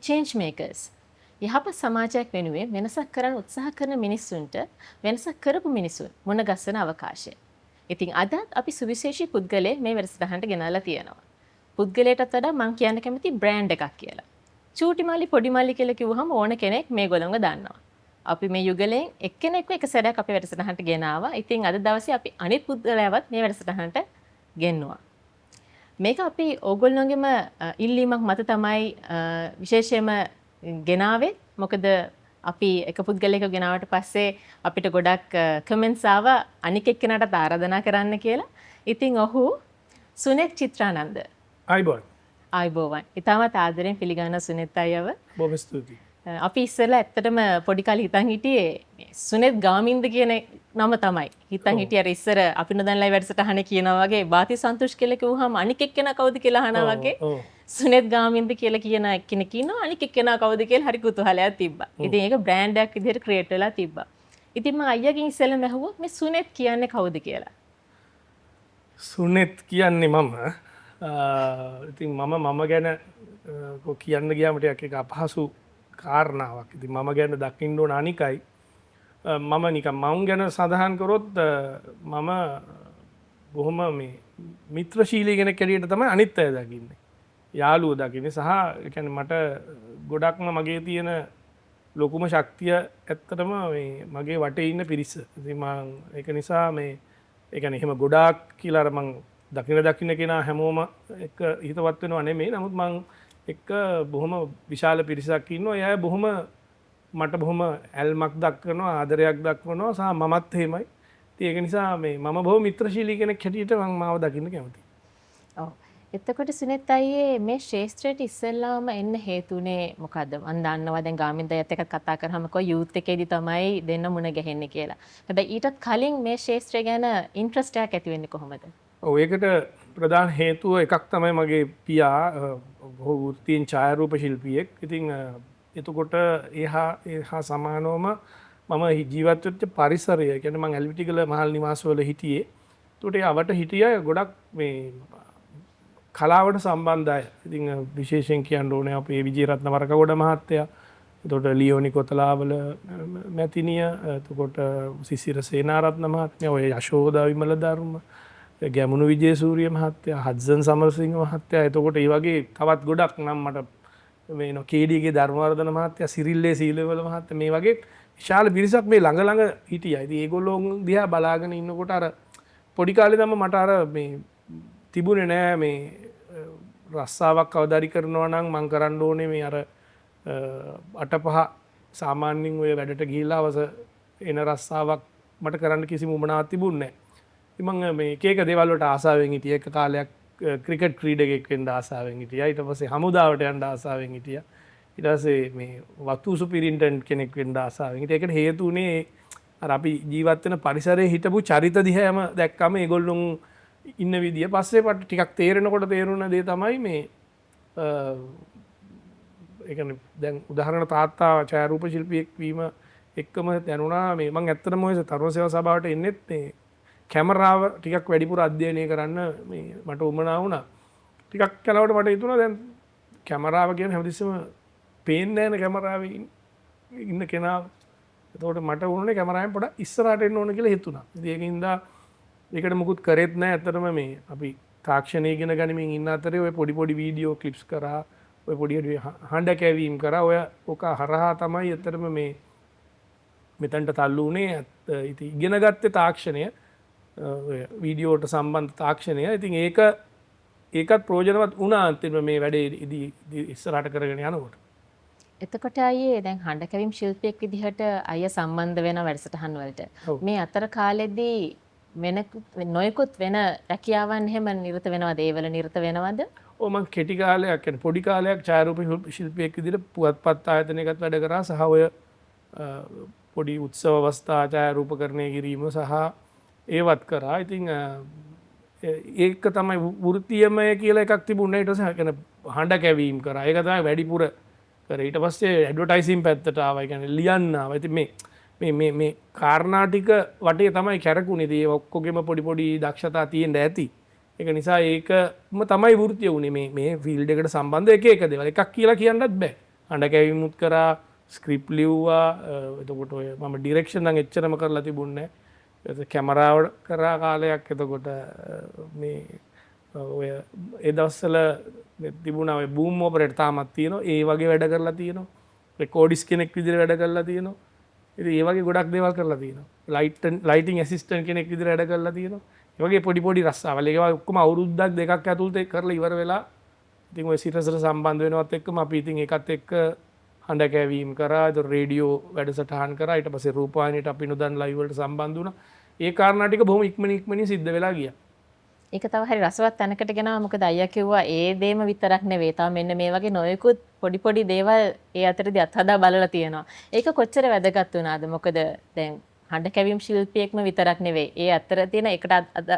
change makers. යහපත් සමාජයක් වෙනුවෙන් වෙනසක් කරන්න උත්සාහ කරන මිනිස්සුන්ට වෙනසක් කරපු මිනිසුන් මුණ ගැසෙන අවකාශය. ඉතින් අදත් අපි සුවිශේෂී පුද්ගලයෙක් මේ වැඩසටහනට ගෙනල්ලා තියෙනවා. පුද්ගලයාටත් වඩා මම කියන්න කැමති බ්‍රෑන්ඩ් එකක් කියලා. චූටි මල්ලි පොඩි මල්ලි කියලා කිව්වහම ඕන කෙනෙක් මේගොල්ලෝව දන්නවා. අපි මේ යුගලෙන් එක්කෙනෙක්ව එක සැරයක් අපේ වැඩසටහනට ගෙනාවා. ඉතින් අද දවසේ අපි අනිත් පුද්ගලයාවත් මේ වැඩසටහනට ගෙන්නුවා. මේක අපි ඕගොල්ලෝගෙම ඉල්ලීමක් මත තමයි විශේෂයෙන්ම ගෙනාවේ. මොකද අපි එක පුද්ගලයෙක් ගෙනාවට පස්සේ අපිට ගොඩක් කමෙන්ට්ස් ආවා අනික් එක්කෙනාට ආරාධනා කරන්න කියලා. ඉතින් ඔහු සුනෙත් චිත්‍රානන්ද. ආයිබෝවන්. ඉතාමත් ආදරෙන් පිළිගන්න සුනෙත් අයව. බොහොම ස්තුතියි. අපි ඉස්සෙල්ලා ඇත්තටම පොඩි කාලේ හිතන් හිටියේ සුනෙත් ගාමින්ද කියන නම තමයි. හිතන් හිටියේ අර ඉස්සර අපි නොදන්නලයි වැඩසටහනේ කියනවා වගේ බාති සන්තුෂ් කියලා කිව්වහම අනික් එක්කෙනා කවුද කියලා අහනවා වගේ සුනෙත් ගාමින්ද කියලා කියන කෙනෙක් ඉන්නවා අනික් එක්කෙනා කවුද කියලා හරි කුතුහලයක් තිබ්බා. ඉතින් ඒක බ්‍රෑන්ඩ් එකක් විදිහට ක්‍රියේට් වෙලා තිබ්බා. ඉතින් මම අයියාගෙන් ඉස්සෙල්ලා ඇහුවා මේ සුනෙත් කියන්නේ කවුද කියලා. සුනෙත් කියන්නේ මම. ඉතින් මම ගැන කියන්න ගියාම ටිකක් එක අපහසු කාරණාවක්. ඉතින් මම ගැන දකින්න ඕන අනිකයි මම නිකන් මම ගැන සඳහන් කරොත් මම බොහොම මේ මිත්‍රශීලී කෙනෙක් ඇටියට තමයි අනිත් අය දකින්නේ. යාළුවෝ දකින්නේ සහ ඒ කියන්නේ මට ගොඩක්ම මගේ තියෙන ලොකුම ශක්තිය ඇත්තටම මේ මගේ වටේ ඉන්න පිරිස. ඉතින් මම ඒක නිසා මේ ඒ කියන්නේ එහෙම ගොඩාක් කියලා අර මම දකින්න කෙනා හැමෝම එක හිතවත් වෙනව නෙමෙයි. නමුත් මම එක බොහොම විශාල පිරිසක් ඉන්නවා. ඒ අය බොහොම මට බොහොම ඇල්මක් දක්වනවා, ආදරයක් දක්වනවා සහ මමත් එහෙමයි. ඉතින් ඒක නිසා මේ මම බොහොම මිත්‍රශීලී කෙනෙක් හැටියට මම මාව දකින්න කැමතියි. ඔව්. එතකොට සුනෙත් අයියේ මේ ශාස්ත්‍රයට ඉස්සෙල්ලාම එන්න හේතුනේ මොකද්ද? මම දන්නවා දැන් ගාමින්දයත් එක්ක කතා කරාම කො යූත් එකේදී තමයි දෙන්න මුණ ගැහෙන්නේ කියලා. හැබැයි ඊටත් කලින් මේ ශාස්ත්‍රය ගැන ඉන්ට්‍රස්ට් එකක් ඇති වෙන්නේ කොහොමද? ඔව් ඒකට ප්‍රධාන හේතුව එකක් තමයි මගේ පියා බොහෝ වෘත්තීන් ඡායාරූප ශිල්පියෙක්. ඉතින් එතකොට එහා සමානවම මම ජීවත් වෙච්ච පරිසරය කියන්නේ මම ඇල්විටිගල මහල් නිවාසවල හිටියේ. ඒකට ඒ අවට හිටිය ගොඩක් මේ කලාවට සම්බන්ධ අය. ඉතින් විශේෂයෙන් කියන්න ඕනේ අපේ විජේරත්න වරකගොඩ මහත්තයා. එතකොට ලියෝනි කොතලාවල මැතිනිය, එතකොට සිසිර සේනාරත්න මහත්මයා, ඔය යශෝදා විමල ධර්ම, ගැමුණු විජේසූරිය මහත්තයා, හඩ්සන් සමරසිංහ මහත්තයා. එතකොට ඒ වගේ තවත් ගොඩක් නම් මට මේ කේඩීගේ ධර්මවර්ධන මහත්තයා, සිරිල්ලේ සීලවල මහත්තයා මේ වගේ විශාල පිරිසක් මේ ළඟ හිටියා. ඉතින් ඒගොල්ලෝ දිහා බලාගෙන ඉන්නකොට අර පොඩි කාලේ තමයි මට අර මේ තිබුණේ නෑ මේ රස්සාවක් අවදාරි කරනවා නම් මං කරන්න ඕනේ මේ අර 8-5 සාමාන්‍යයෙන් ඔය වැඩට ගිහිල්ලා අවස එන රස්සාවක් මට කරන්න කිසිම උවමනාවක් තිබුණේ නෑ. ඉතින් මම මේ එක දේවල් වලට ආසාවෙන් හිටියේ. එක කාලයක් ක්‍රිකට් ක්‍රීඩකයෙක් වෙන්න ආසාවෙන් හිටියා. ඊට පස්සේ හමුදාවට යන්න ආසාවෙන් හිටියා. ඊට පස්සේ මේ වතු සුපිරින්ටෙන්ඩන්ට් කෙනෙක් වෙන්න ආසාවෙන් හිටියා. ඒකට හේතු උනේ අර අපි ජීවත් වෙන පරිසරයේ හිටපු චරිත දිහාම දැක්කම ඒගොල්ලොන් ඉන්න විදිය. පස්සේ මට ටිකක් තේරෙනකොට තේරුණ දේ තමයි මේ ඒ කියන්නේ දැන් උදාහරණ තාත්තා ඡායාරූප ශිල්පියෙක් වීම එක්කම දැනුණා මේ මම ඇත්තටම ඔය තරුණ සේවා සභාවට එන්නෙත් මේ කැමරාව ටිකක් වැඩිපුර අධ්‍යයනය කරන්න මේ මට උවමනා වුණා. ටිකක් කලවට මට හිතුණා දැන් කැමරාව කියන්නේ හැමතිස්සෙම පේන්නේ නැහැ කැමරාවේ ඉන්න කෙනා. එතකොට මට වුණේ කැමරාවෙන් පොඩක් ඉස්සරහට එන්න ඕන කියලා හිතුණා. ඉතින් ඒකින්ද ඒකට මුකුත් කරෙත් නැහැ. ඇත්තටම මේ අපි තාක්ෂණය ඉගෙන ගනිමින් ඉන්න අතරේ ඔය පොඩි වීඩියෝ ක්ලිප්ස් කරා, ඔය පොඩි හඬ කැවීම් කරා. ඔය ඔක හරහා තමයි ඇත්තටම මේ මෙතනට තල්ලු වුණේ. ඉතින් ඉගෙන ගත්තේ තාක්ෂණය, වීඩියෝට සම්බන්ධ තාක්ෂණය. ඉතින් ඒකත් ප්‍රයෝජනවත් වුණා අන්තිමට මේ වැඩේ ඉස්සරහට කරගෙන යනකොට. එතකොට අයියේ දැන් හඬ කැවීම් ශිල්පියෙක් විදිහට අයියා සම්බන්ධ වෙන වැඩසටහන් වලට මේ අතර කාලෙදී නොයෙකුත් වෙන රැකියාවන් එහෙම නිරත වෙනවද? ඒවල නිරත වෙනවද? ඔව් මම කෙටි කාලයක් කියන්නේ පොඩි කාලයක් ඡායාරූප ශිල්පියෙක් විදිහට පුවත්පත් ආයතනයකට වැඩ කරා සහ ඔය පොඩි උත්සව අවස්ථා ඡායාරූපකරණය කිරීම සහ ඒවත් කරා. ඉතින් ඒක තමයි වෘත්තීයමය කියලා එකක් තිබුණේ. ඊට පස්සේ කියන්නේ හඬ කැවීම් කරා. ඒක තමයි වැඩිපුර කරේ. ඊට පස්සේ ඇඩ්වර්ටයිසින් පැත්තට ආවා. ඒ කියන්නේ ලියන්න ආවා. ඉතින් මේ කාරණා ටික වටේ තමයි කැරකුනේ. ඉතින් ඒ ඔක්කොගෙම පොඩි දක්ෂතා තියෙන්න ඇති. ඒක නිසා ඒකම තමයි වෘත්තීය උනේ. මේ ෆීල්ඩ් එකට සම්බන්ධ එක දේවල්. එකක් කියලා කියන්නත් බෑ. හඬ කැවීමුත් කරා ස්ක්‍රිප් ලිව්වා එතකොට ඔය මම ඩිරෙක්ෂන් නම් එච්චරම කරලා තිබුණේ කැමරාව කරා කාලයක් එතකොට මේ ඔය ඒ දවස්වල තිබුණා ඔය බූම් ඔපරේටර් තාමත් තියෙනවා ඒ වගේ වැඩ කරලා තියෙනවා රෙකෝඩිස් කෙනෙක් විදිහට වැඩ කරලා තියෙනවා ඉතින් ඒ වගේ ගොඩක් දේවල් කරලා තියෙනවා ලයිටිං ඇසිස්ටන්ට් කෙනෙක් විදිහට වැඩ කරලා තියෙනවා ඒ වගේ පොඩි පොඩි රස්සාවල් ඒවා ඔක්කොම අවුරුද්දක් දෙකක් ඇතුළත කරලා ඉවර වෙලා ඉතින් ඔය සිරසට සම්බන්ධ වෙනවත් එක්කම අපි ඉතින් ඒකත් එක්ක හඬ කැවීම් කරා ඒතර රේඩියෝ වැඩසටහන් කරා ඊට පස්සේ රූපවාහිනියට අපි නොදන්න ලයිව් වලට සම්බන්ධ වුණා ඒ කාරණා ටික බොහොම ඉක්මනින් සිද්ධ වෙලා ගියා ඒක තව හරි රසවත් තැනකට ගෙනවා මොකද අයියා කිව්වා ඒ දේම විතරක් නෙවෙයි තාම මෙන්න මේ වගේ නොයෙකුත් පොඩි පොඩි දේවල් ඒ අතරදී අත්හදා බලලා තියෙනවා ඒක කොච්චර වැදගත් වුණාද මොකද දැන් හඬ කැවීම් ශිල්පියෙක්ම විතරක් නෙවෙයි ඒ අතර තියෙන එකට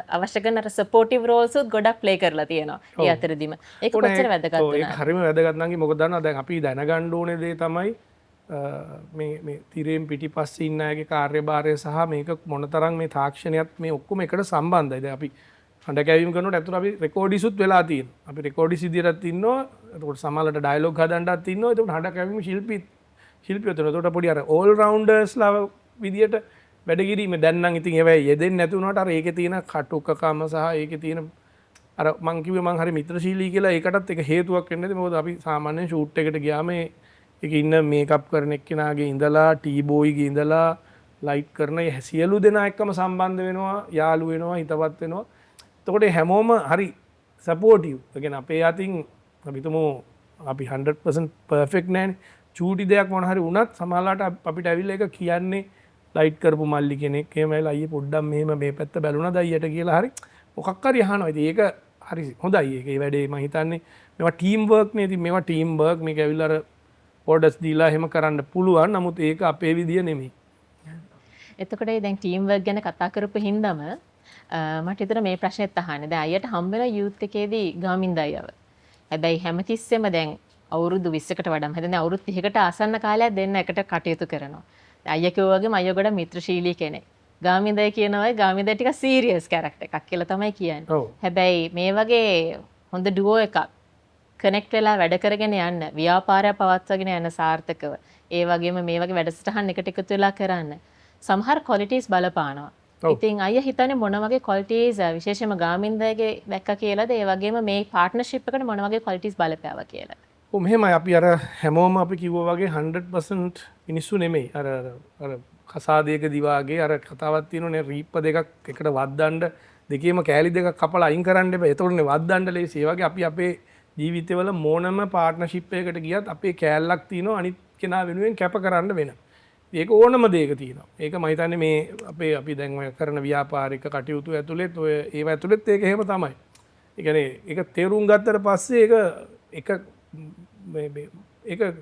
අවශ්‍ය කරන අර සපෝටිව් රෝල්ස් උත් ගොඩක් ප්ලේ කරලා තියෙනවා ඒ අතරදීම ඒක කොච්චර වැදගත් වුණාද ඒක හරිම වැදගත් නම් මොකද දන්නවා දැන් අපි දැනගන්න ඕනේ දේ තමයි මේ තිරයෙන් පිටිපස්සේ ඉන්න අයගේ කාර්යභාරය සහ මේක මොනතරම් මේ තාක්ෂණයත් මේ ඔක්කොම එකට සම්බන්ධයි දැන් අපි හඬ කැවීම් කරනකොට ඇතුළට අපි රෙකෝඩිසුත් වෙලා තියෙනවා. අපි රෙකෝඩිස් විදියටත් ඉන්නවා. එතකොට සමහරවිට ඩයලොග් හදන්නත් ඉන්නවා. එතකොට හඬ කැවීම් ශිල්පියෝ තියෙනවා. එතකොට පොඩි අර ඕල් රවුන්ඩර්ස්ලා විදියට වැඩ කිරීම දැන් නම් ඉතින් ඒවයි යෙදෙන්නේ නැති වුණාට අර ඒකේ තියෙන කටුකකම සහ ඒකේ තියෙන අර මං කිව්වේ මං හරි මිත්‍රශීලී කියලා ඒකටත් එක හේතුවක් වෙන්නේ මොකද අපි සාමාන්‍යයෙන් ෂූට් එකට ගියාම ඒක ඉන්න මේකප් කරන එක්කෙනාගේ ඉඳලා ටී බෝයිගේ ඉඳලා ලයිට් කරන සියලු දෙනා එක්කම සම්බන්ධ වෙනවා යාළු වෙනවා හිතවත් වෙනවා එතකොට හැමෝම හරි සපෝටිව්. ඒ කියන්නේ අපේ අතින් අපි තුමු අපි 100% පර්ෆෙක්ට් නෑනේ. චූටි දෙයක් මොන හරි වුණත් සමහරවිට අපිට ඇවිල්ලා ඒක කියන්නේ ලයිට් කරපු මල්ලි කෙනෙක් එහෙම ඇවිල්ලා අයියේ පොඩ්ඩක් මෙහෙම මේ පැත්ත බැලුණාද අයියට කියලා හරි මොකක් හරි අහනවා. ඉතින් ඒක හරි හොඳයි. ඒක ඒ වැඩේ මම හිතන්නේ මේවා ටීම් වර්ක් නේ. ඉතින් මේවා ටීම් වර්ක් මේක ඇවිල්ලා අර ඕඩර්ස් දීලා එහෙම කරන්න පුළුවන්. නමුත් ඒක අපේ විදිය නෙමෙයි. එතකොට දැන් ටීම් වර්ක් ගැන කතා කරපු හින්දාම මට හිතෙනවා මේ ප්‍රශ්නෙත් අහන්නේ. දැන් අයියට හම්බ වෙන යූත් එකේදී ගාමින්ද අයව. හැබැයි හැමතිස්සෙම දැන් අවුරුදු 20කට වඩා මම හිතන්නේ අවුරුදු 30කට ආසන්න කාලයක් දෙන්න එකට කටයුතු කරනවා. අයියා කිව්වා වගේම අයියා ගොඩ මිත්‍රශීලී කෙනෙක්. ගාමින්දයි කියනවා ගාමින්දයි ටිකක් සීරියස් කැරක්ටර් එකක් කියලා තමයි කියන්නේ. හැබැයි මේ වගේ හොඳ ඩුවෝ එකක් කනෙක්ට් වෙලා වැඩ කරගෙන යන්න ව්‍යාපාරය පවත්වාගෙන යන සාර්ථකව ඒ වගේම මේ වගේ වැඩසටහන් එකට එකතු වෙලා කරන්න සමහර ක්වොලිටිස් බලපානවා. ඉතින් අයියා හිතන්නේ මොන වගේ ක්වොලිටිස් විශේෂයෙන්ම ගාමින්දගේ දැක්ක කියලාද ඒ වගේම මේ පාර්ට්නර්ෂිප් එකට මොන වගේ ක්වොලිටිස් බලපෑවා කියලා. ඔව් මෙහෙමයි අපි අර හැමෝම අපි කිව්වා වගේ 100% මිනිස්සු නෙමෙයි. අර කසාදයක දිවාගේ අර කතාවක් තියෙනනේ රීප්ප දෙකක් එකට වද්දන්න දෙකේම කෑලි දෙකක් කපලා අයින් කරන්න එපා. එතකොටනේ වද්දන්න ලේසි. ඒ වගේ අපි අපේ ජීවිතවල මොනම පාර්ට්නර්ෂිප් එකකට ගියත් අපේ කෑල්ලක් තියෙනවා අනිත් කෙනා වෙනුවෙන් කැප කරන්න වෙන. ඒක ඕනම දෙයක තියෙනවා. ඒක මම හිතන්නේ මේ අපි දැන් ඔය කරන ව්‍යාපාරික කටයුතු ඇතුළෙත් ඔය ඒව ඇතුළෙත් ඒක එහෙම තමයි. ඒ කියන්නේ ඒක තේරුම් ගත්තට පස්සේ ඒක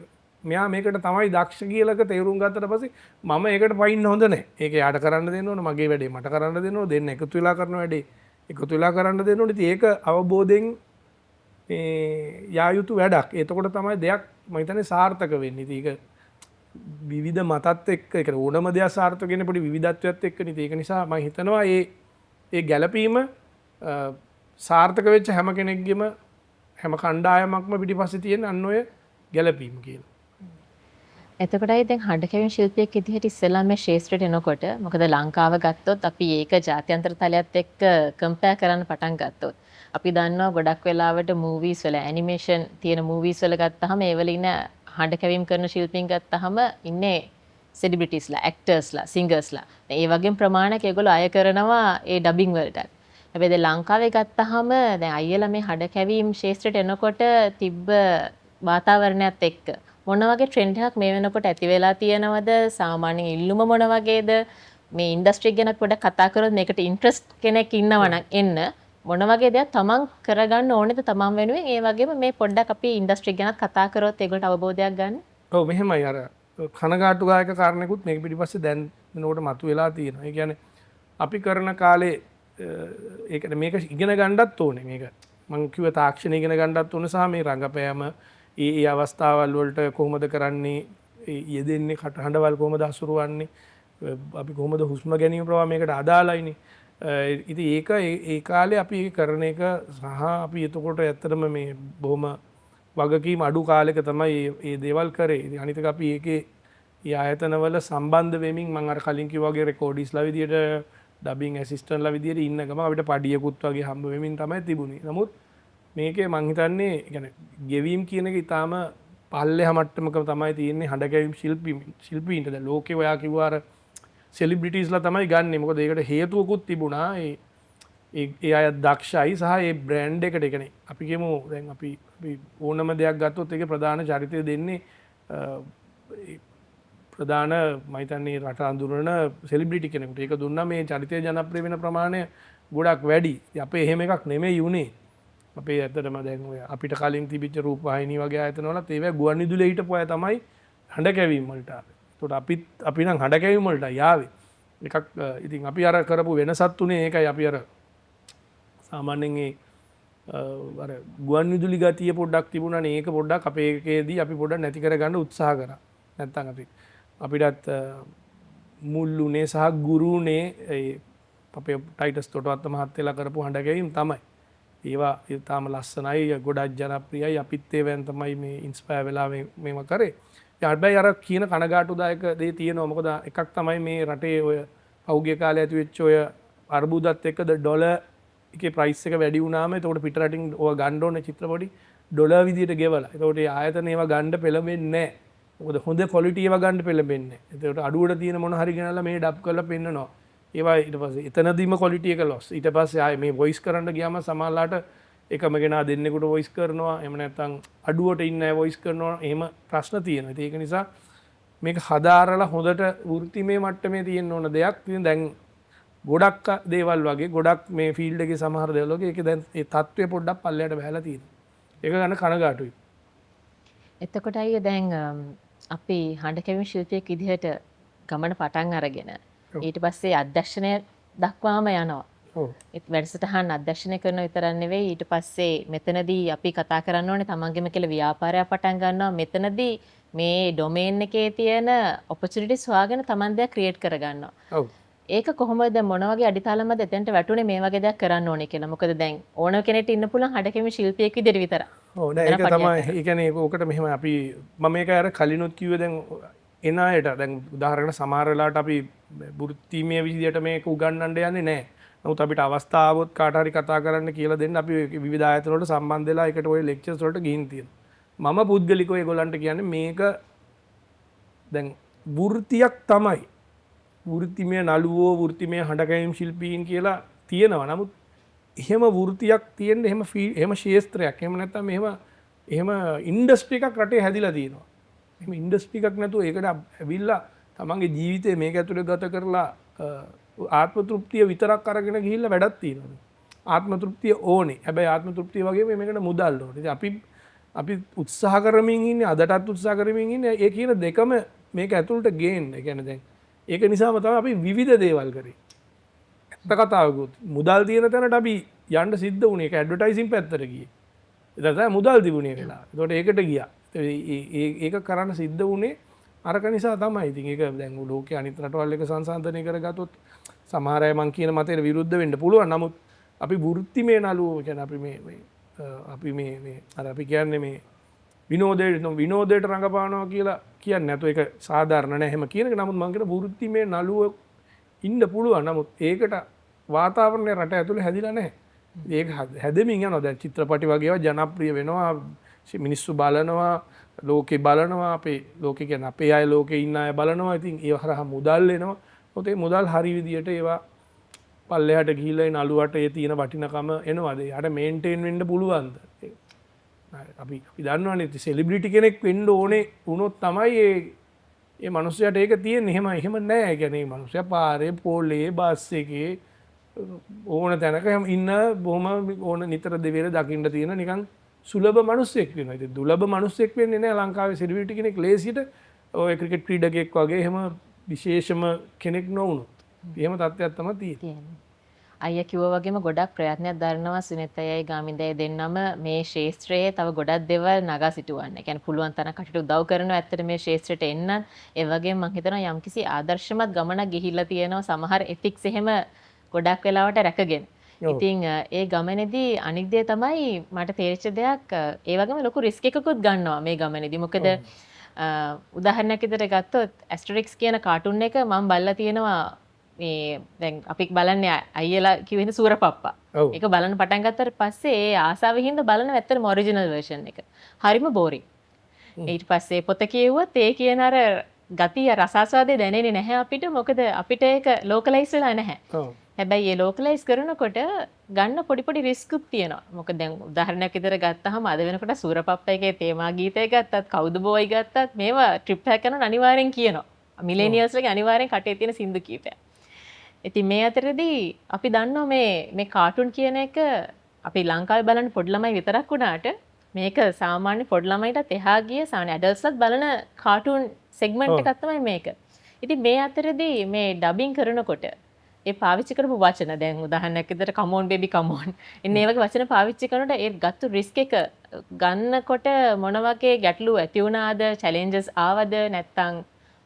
මෙයා මේකට තමයි දක්ෂ කියලාක තේරුම් ගත්තට පස්සේ මම ඒකට පයින්න හොඳ නැහැ. ඒක යාට කරන්න දෙන්න ඕන මගේ වැඩේ මට කරන්න දෙන්න ඕන දෙන්න එකතු වෙලා කරන වැඩේ එකතු වෙලා කරන්න දෙන්න ඕන. ඉතින් ඒක අවබෝධයෙන් යා යුතු වැඩක්. එතකොට තමයි දෙයක් මම හිතන්නේ සාර්ථක වෙන්නේ. ඉතින් ඒක විවිධ මතත් එක්ක ඒ කියන්නේ ඕනම දෙයක් සාර්ථක වෙන්න පොඩි විවිධත්වයක් එක්කනේ. ඒක නිසා මම හිතනවා ඒ ගැළපීම සාර්ථක වෙච්ච හැම කෙනෙක්ගෙම හැම කණ්ඩායමක්ම පිටිපස්සේ තියෙන අන්න ඔය ගැළපීම කියලා. එතකොටයි දැන් හඬ කැවීම් ශිල්පියෙක් විදිහට ඉස්සෙල්ලා මේ ශාස්ත්‍රයට එනකොට මොකද ලංකාව ගත්තොත් අපි ඒක ජාත්‍යන්තර තලයත් එක්ක කම්පෙයාර් කරන්න පටන් ගත්තොත් අපි දන්නවා ගොඩක් වෙලාවට මූවිස් වල ඇනිමේෂන් තියෙන මූවිස් වල ගත්තාම ඒවල ඉන්න හඬ කැවීම් කරන ශිල්පීන් ගත්තාම ඉන්නේ සෙලිබ්‍රිටිස්ලා ඇක්ටර්ස්ලා සිංගර්ස්ලා ඒ වගේම ප්‍රමාණයක් ඒගොල්ලෝ අය කරනවා ඒ ඩබින් වලට. හැබැයි දැන් ලංකාවේ ගත්තාම දැන් අයියලා මේ හඬ කැවීම් ශාස්ත්‍රයට එනකොට තිබ්බ වාතාවරණයත් එක්ක මොන වගේ ට්‍රෙන්ඩ් එකක් මේ වෙනකොට ඇති වෙලා තියෙනවද? සාමාන්‍යයෙන් ඉල්ලුම මොන වගේද? මේ ඉන්ඩස්ට්‍රි ගැන පොඩ්ඩක් කතා කරොත් මේකට ඉන්ට්‍රස්ට් කෙනෙක් ඉන්නවා නම් එන්න මොන වගේ දෙයක් තමන් කරගන්න ඕනේද තමන් වෙනුවෙන්? ඒ වගේම මේ පොඩ්ඩක් අපි ඉන්ඩස්ට්‍රි ගැන කතා කරොත් ඒගොල්ලන්ට අවබෝධයක් ගන්න. ඔව් මෙහෙමයි අර කනගාටුදායක කාරණේකුත් මේක පිටිපස්සේ දැන් වෙනකොට මතුවලා තියෙනවා. ඒ කියන්නේ අපි කරන කාලේ ඒකට මේක ඉගෙන ගන්නත් ඕනේ. මේක මම කිව්ව තාක්ෂණය ඉගෙන ගන්නත් ඕනේ සහ මේ රංගපෑම ඒ අවස්ථාවල් වලට කොහොමද කරන්නේ යෙදෙන්නේ කටහඬවල් කොහොමද හසුරුවන්නේ අපි කොහොමද හුස්ම ගැනීම ප්‍රවා මේකට අදාළයිනේ. ඉතින් ඒක ඒ කාලේ අපි කරන එක සහ අපි එතකොට ඇත්තටම මේ බොහොම වගකීම් අඩු කාලෙක තමයි ඒ දේවල් කරේ. ඉතින් අනිත් එක අපි ඒකේ ඒ ආයතනවල සම්බන්ධ වෙමින් මම අර කලින් කිව්වා වගේ රෙකෝඩිස්ලා විදියට ඩබින් ඇසිස්ටන්ට්ලා විදියට ඉන්න ගම අපිට පඩියකුත් වගේ හම්බ වෙමින් තමයි තිබුණේ. නමුත් මේකේ මං හිතන්නේ يعني ගෙවීම් කියන එක ඊටාම පල්ලෙහා මට්ටමක තමයි තියෙන්නේ හඬ ගැයීම් ශිල්පීන්ට. දැන් ලෝකේ ඔයා කිව්වා අර සෙලිබ්‍රිටිස්ලා තමයි ගන්නෙ. මොකද ඒකට හේතුවකුත් තිබුණා. ඒ අය දක්ෂයි සහ ඒ බ්‍රෑන්ඩ් එකට එකනේ. අපි කියමු දැන් අපි ඕනම දෙයක් ගත්තොත් ඒකේ ප්‍රධාන චරිතය දෙන්නේ ප්‍රධාන මම හිතන්නේ රට අඳුරන සෙලිබ්‍රිටි කෙනෙකුට. ඒක දුන්නා මේ චරිතය ජනප්‍රිය වෙන ප්‍රමාණය ගොඩක් වැඩි. අපේ එහෙම එකක් නෙමෙයි උනේ. අපේ ඇත්තටම දැන් ඔය අපිට කලින් තිබිච්ච රූපවාහිනී වගේ ආයතනවලත් ඒවා ගුවන් විදුලියේ හිටපු අය තමයි හඬ කැවීම් වලට ආවේ. ඒකට අපි නම් හඬ කැවීම් වලට යාවේ. එකක් ඉතින් අපි අර කරපු වෙනසත් උනේ ඒකයි. අපි අර සාමාන්‍යයෙන් ඒ අර ගුවන් විදුලි ගතිය පොඩ්ඩක් තිබුණානේ. ඒක පොඩ්ඩක් අපේ එකේදී අපි පොඩ්ඩක් නැති කරගන්න උත්සාහ කරා. නැත්තම් අපිටත් මුල්ුනේ සහ ගුරුනේ අපේ ටයිටස් තොටවත්ත මහත්තයලා කරපු හඬ කැවීම් තමයි. ඒවා තාම ලස්සනයි ගොඩක් ජනප්‍රියයි. අපිත් ඒවෙන් තමයි මේ ඉන්ස්පයර් වෙලා මේව කරේ. හැබැයි අර කියන කනගාටුදායක දේ තියෙනවා. මොකද එකක් තමයි මේ රටේ ඔය පෞද්ගලික කාලේ ඇති වෙච්ච ඔය අර්බුදත් එක්කද ඩොලර් එකේ ප්‍රයිස් එක වැඩි වුණාම එතකොට පිට රටින් ඔය ගන්න ඕනේ චිත්‍රපටි ඩොලර් විදියට ගෙවලා. එතකොට ඒ ආයතන ඒවා ගන්න පෙළඹෙන්නේ නැහැ. මොකද හොඳ ක්වොලිටි ඒවා ගන්න පෙළඹෙන්නේ නැහැ. එතකොට අඩුවට තියෙන මොන හරි ගෙනල්ලා මේ ඩබ් කරලා පෙන්නනවා. ඒවා ඊට පස්සේ එතනදීම ක්වොලිටි එක ලොස්. ඊට පස්සේ ආයේ මේ වොයිස් කරන්න ගියාම සමහරලාට එකම කෙනා දෙන්නෙකුට වොයිස් කරනවා. එහෙම නැත්නම් අඩුවට ඉන්න අය වොයිස් කරනවා. එහෙම ප්‍රශ්න තියෙනවා. ඒක නිසා මේක හදාරලා හොඳට වෘත්තිමය මට්ටමේ තියෙන්න ඕන දෙයක්. ඉතින් දැන් ගොඩක් දේවල් වගේ ගොඩක් මේ ෆීල්ඩ් එකේ සමහර දේවල් වගේ ඒක දැන් ඒ තත්ත්වය පොඩ්ඩක් පල්ලයට බහැලා තියෙනවා. ඒක ගන්න කනගාටුයි. එතකොට අයියේ දැන් අපි හඬ කැවීම් ශිල්පියෙක් විදිහට ගමන පටන් අරගෙන ඊට පස්සේ අධ්‍යක්ෂණය දක්වාම යනවා. වැඩසටහන් අධ්‍යක්ෂණය කරන විතරක් නෙවෙයි ඊට පස්සේ මෙතනදී අපි කතා කරන්න ඕනේ තමන්ගේම කියලා ව්‍යාපාරයක් පටන් ගන්නවා. මෙතනදී මේ ඩොමේන් එකේ තියෙන ඔපචුනිටිස් හොයාගෙන තමන් දෙයක් ක්‍රියේට් කරගන්නවා. ඔව්. ඒක කොහොමද මොන වගේ අඩිතාලමද එතෙන්ට වැටුනේ මේ වගේ දෙයක් කරන්න ඕනේ කියලා. මොකද දැන් ඕනම කෙනෙක්ට ඉන්න පුළුවන් හඬ කැවීම් ශිල්පියෙක් විදිහට විතරක්. ඔව් නෑ ඒක තමයි. ඒ කියන්නේ ඕකට මෙහෙම අපි මම මේක අර කලිනුත් කිව්වේ දැන් එන අයට දැන් උදාහරණයක් සමහර වෙලාවට අපි වෘත්තීමය විදිහට මේක උගන්වන්න යන්නේ නැහැ. නමුත් අපිට අවස්ථාවොත් කාට හරි කතා කරන්න කියලා දෙන්න අපි විවිධ ආයතන වලට සම්බන්ධ වෙලා ඒකට ওই ලෙක්චර්ස් වලට ගිහින් තියෙනවා. මම පුද්ගලිකව ඒගොල්ලන්ට කියන්නේ මේක දැන් වෘත්තියක් තමයි. වෘත්තිමය නළුවෝ වෘත්තිමය හඬකැවීම් ශිල්පීන් කියලා තියෙනවා. නමුත් එහෙම වෘත්තියක් තියෙන්න එහෙම ශාස්ත්‍රයක් එහෙම නැත්නම් එහෙම ඉන්ඩස්ට්‍රි එකක් රටේ හැදිලා තියෙනවා. එහෙම ඉන්ඩස්ට්‍රි එකක් නැතුව ඒකට ඇවිල්ලා තමන්ගේ ජීවිතේ මේක ඇතුලේ ගත කරලා ආත්ම තෘප්තිය විතරක් අරගෙන ගිහිල්ලා වැඩක් තියෙනවා. ආත්ම තෘප්තිය ඕනේ. හැබැයි ආත්ම තෘප්තිය වගේම මේකට මුදල් ඕනේ. ඉතින් අපි උත්සාහ කරමින් ඉන්නේ අදටත් උත්සාහ කරමින් ඉන්නේ ඒ කියන දෙකම මේක ඇතුළට ගේන්න. ඒ කියන්නේ දැන් ඒක නිසාම තමයි අපි විවිධ දේවල් කරේ. ඇත්ත කතාවකුත් මුදල් තියෙන තැනට අපි යන්න සිද්ධ වුණේ. ඒක ඇඩ්වර්ටයිසින් පැත්තට ගියේ. එතන තමයි මුදල් තිබුණේ වෙලා. ඒකට ඒකට ගියා. ඒක කරන්න සිද්ධ වුණේ අරක නිසා තමයි. ඉතින් ඒක දැන් ලෝකයේ අනිත් රටවල් එක සංසන්දනය කරගත්තොත් සමහර අය මං කියන මතයට විරුද්ධ වෙන්න පුළුවන්. නමුත් අපි වෘත්තිමය නළුවෝ කියන්නේ අපි මේ අර අපි කියන්නේ මේ විනෝදයට රඟපානවා කියලා කියන්නේ නැතු ඒක සාධාරණ නැහැ එහෙම කියන එක. නමුත් මම කියන වෘත්තිමය නළුව ඉන්න පුළුවන්. නමුත් ඒකට වාතාවරණය රට ඇතුලේ හැදිලා නැහැ. ඒක හැදෙමින් යනවා. දැන් චිත්‍රපටි වගේ ඒවා ජනප්‍රිය වෙනවා. මිනිස්සු බලනවා, ලෝකේ බලනවා, අපේ ලෝකේ කියන්නේ අපේ අය ලෝකේ ඉන්න අය බලනවා. ඉතින් ඒව හරහා මුදල් එනවා. මොකද ඒ මුදල් හරි විදියට ඒවා පල්ලෙහාට ගිහිල්ලා ඒ නළුවට ඒ තියෙන වටිනකම එනවාද? යාට මේන්ටේන් වෙන්න පුළුවන්ද? අපි දන්නවනේ සෙලිබ්‍රිටි කෙනෙක් වෙන්න ඕනේ වුණොත් තමයි ඒ මනුස්සයාට ඒක තියෙන්නේ. එහෙම නෑ. ඒ කියන්නේ මේ මනුස්සයා පාරේ පොලේ බස් එකේ ඕන තැනක ඉන්න බොහොම ඕන නිතර දෙවියර දකින්න තියෙන නිකන් සුලභ මනුස්සයෙක් වෙනවා. ඉතින් දුලභ මනුස්සයෙක් වෙන්නේ නෑ ලංකාවේ සෙලිබ්‍රිටි කෙනෙක් ලේසියට ඔය ක්‍රිකට් ක්‍රීඩකයෙක් වගේ එහෙම විශේෂම කෙනෙක් නොවුනොත්. එහෙම තත්ත්වයක් තමයි තියෙන්නේ. අයියා කිව්වා වගේම ගොඩක් ප්‍රයත්නයක් දරනවා සුනිත් අයයි ගාමින්දයි දෙන්නම මේ ශාස්ත්‍රයේ තව ගොඩක් දේවල් නගා සිටවන්න. ඒ කියන්නේ පුළුවන් තරම් කටට උදව් කරනවා ඇත්තට මේ ශාස්ත්‍රයට එන්න. ඒ වගේම මම හිතනවා යම්කිසි ආදර්ශමත් ගමනක් ගිහිල්ලා තියෙනවා සමහර එතික්ස් එහෙම ගොඩක් වෙලාවට රැකගෙන. ඉතින් ඒ ගමනේදී අනික් දේ තමයි මට තේරිච්ච දෙයක් ඒ වගේම ලොකු රිස්ක් එකකුත් ගන්නවා මේ ගමනේදී. මොකද උදාහරණයක් විදිහට ගත්තොත් ඇස්ටරික්ස් කියන කාටුන් එක මම බලලා තියෙනවා මේ දැන් අපි බලන්නේ අයියලා කියවෙන සූරපප්පා. ඒක බලන්න පටන් ගත්තට පස්සේ ඒ ආසාවෙන් හින්දා බලන ඇත්තටම ඔරිජිනල් වර්ෂන් එක. හරිම බෝරින්. ඊට පස්සේ පොත කියුවොත් ඒ කියන අර ගතිය රසාස්වාදය දැනෙන්නේ නැහැ අපිට. මොකද අපිට ඒක ලෝකලයිස් වෙලා නැහැ. හැබැයි ඒ ලෝකලයිස් කරනකොට ගන්න පොඩි පොඩි රිස්කුත් තියෙනවා. මොකද දැන් උදාහරණයක් විදිහට ගත්තාම අද වෙනකොට සූරපප්පා එකේ තේමා ගීතය ගත්තත් කවුද බෝයි ගත්තත් මේවා ට්‍රිප් එකක් කරනකොට අනිවාර්යෙන් කියනවා. මිලේනියල්ස්ලගේ අනිවාර්යෙන් කටේ තියෙන සින්දු කීපයක්. ඉතින් මේ අතරදී අපි දන්නවා මේ කාටුන් කියන එක අපි ලංකාවේ බලන පොඩි ළමයි විතරක් වුණාට මේක සාමාන්‍ය පොඩි ළමයිටත් එහා ගිය සාමාන්‍ය ඇඩල්ට්ස්ලත් බලන කාටුන් සෙග්මන්ට් එකක් තමයි මේක. ඉතින් මේ අතරදී මේ ඩබින් කරනකොට ඒ පාවිච්චි කරපු වචන දැන් උදාහරණයක් විදිහට come on baby come on එන්නේ ඒ වගේ වචන පාවිච්චි කරනකොට ඒ ගත්තු රිස්ක් එක ගන්නකොට මොන වගේ ගැටලු ඇති වුණාද චැලෙන්ජස් ආවද නැත්නම්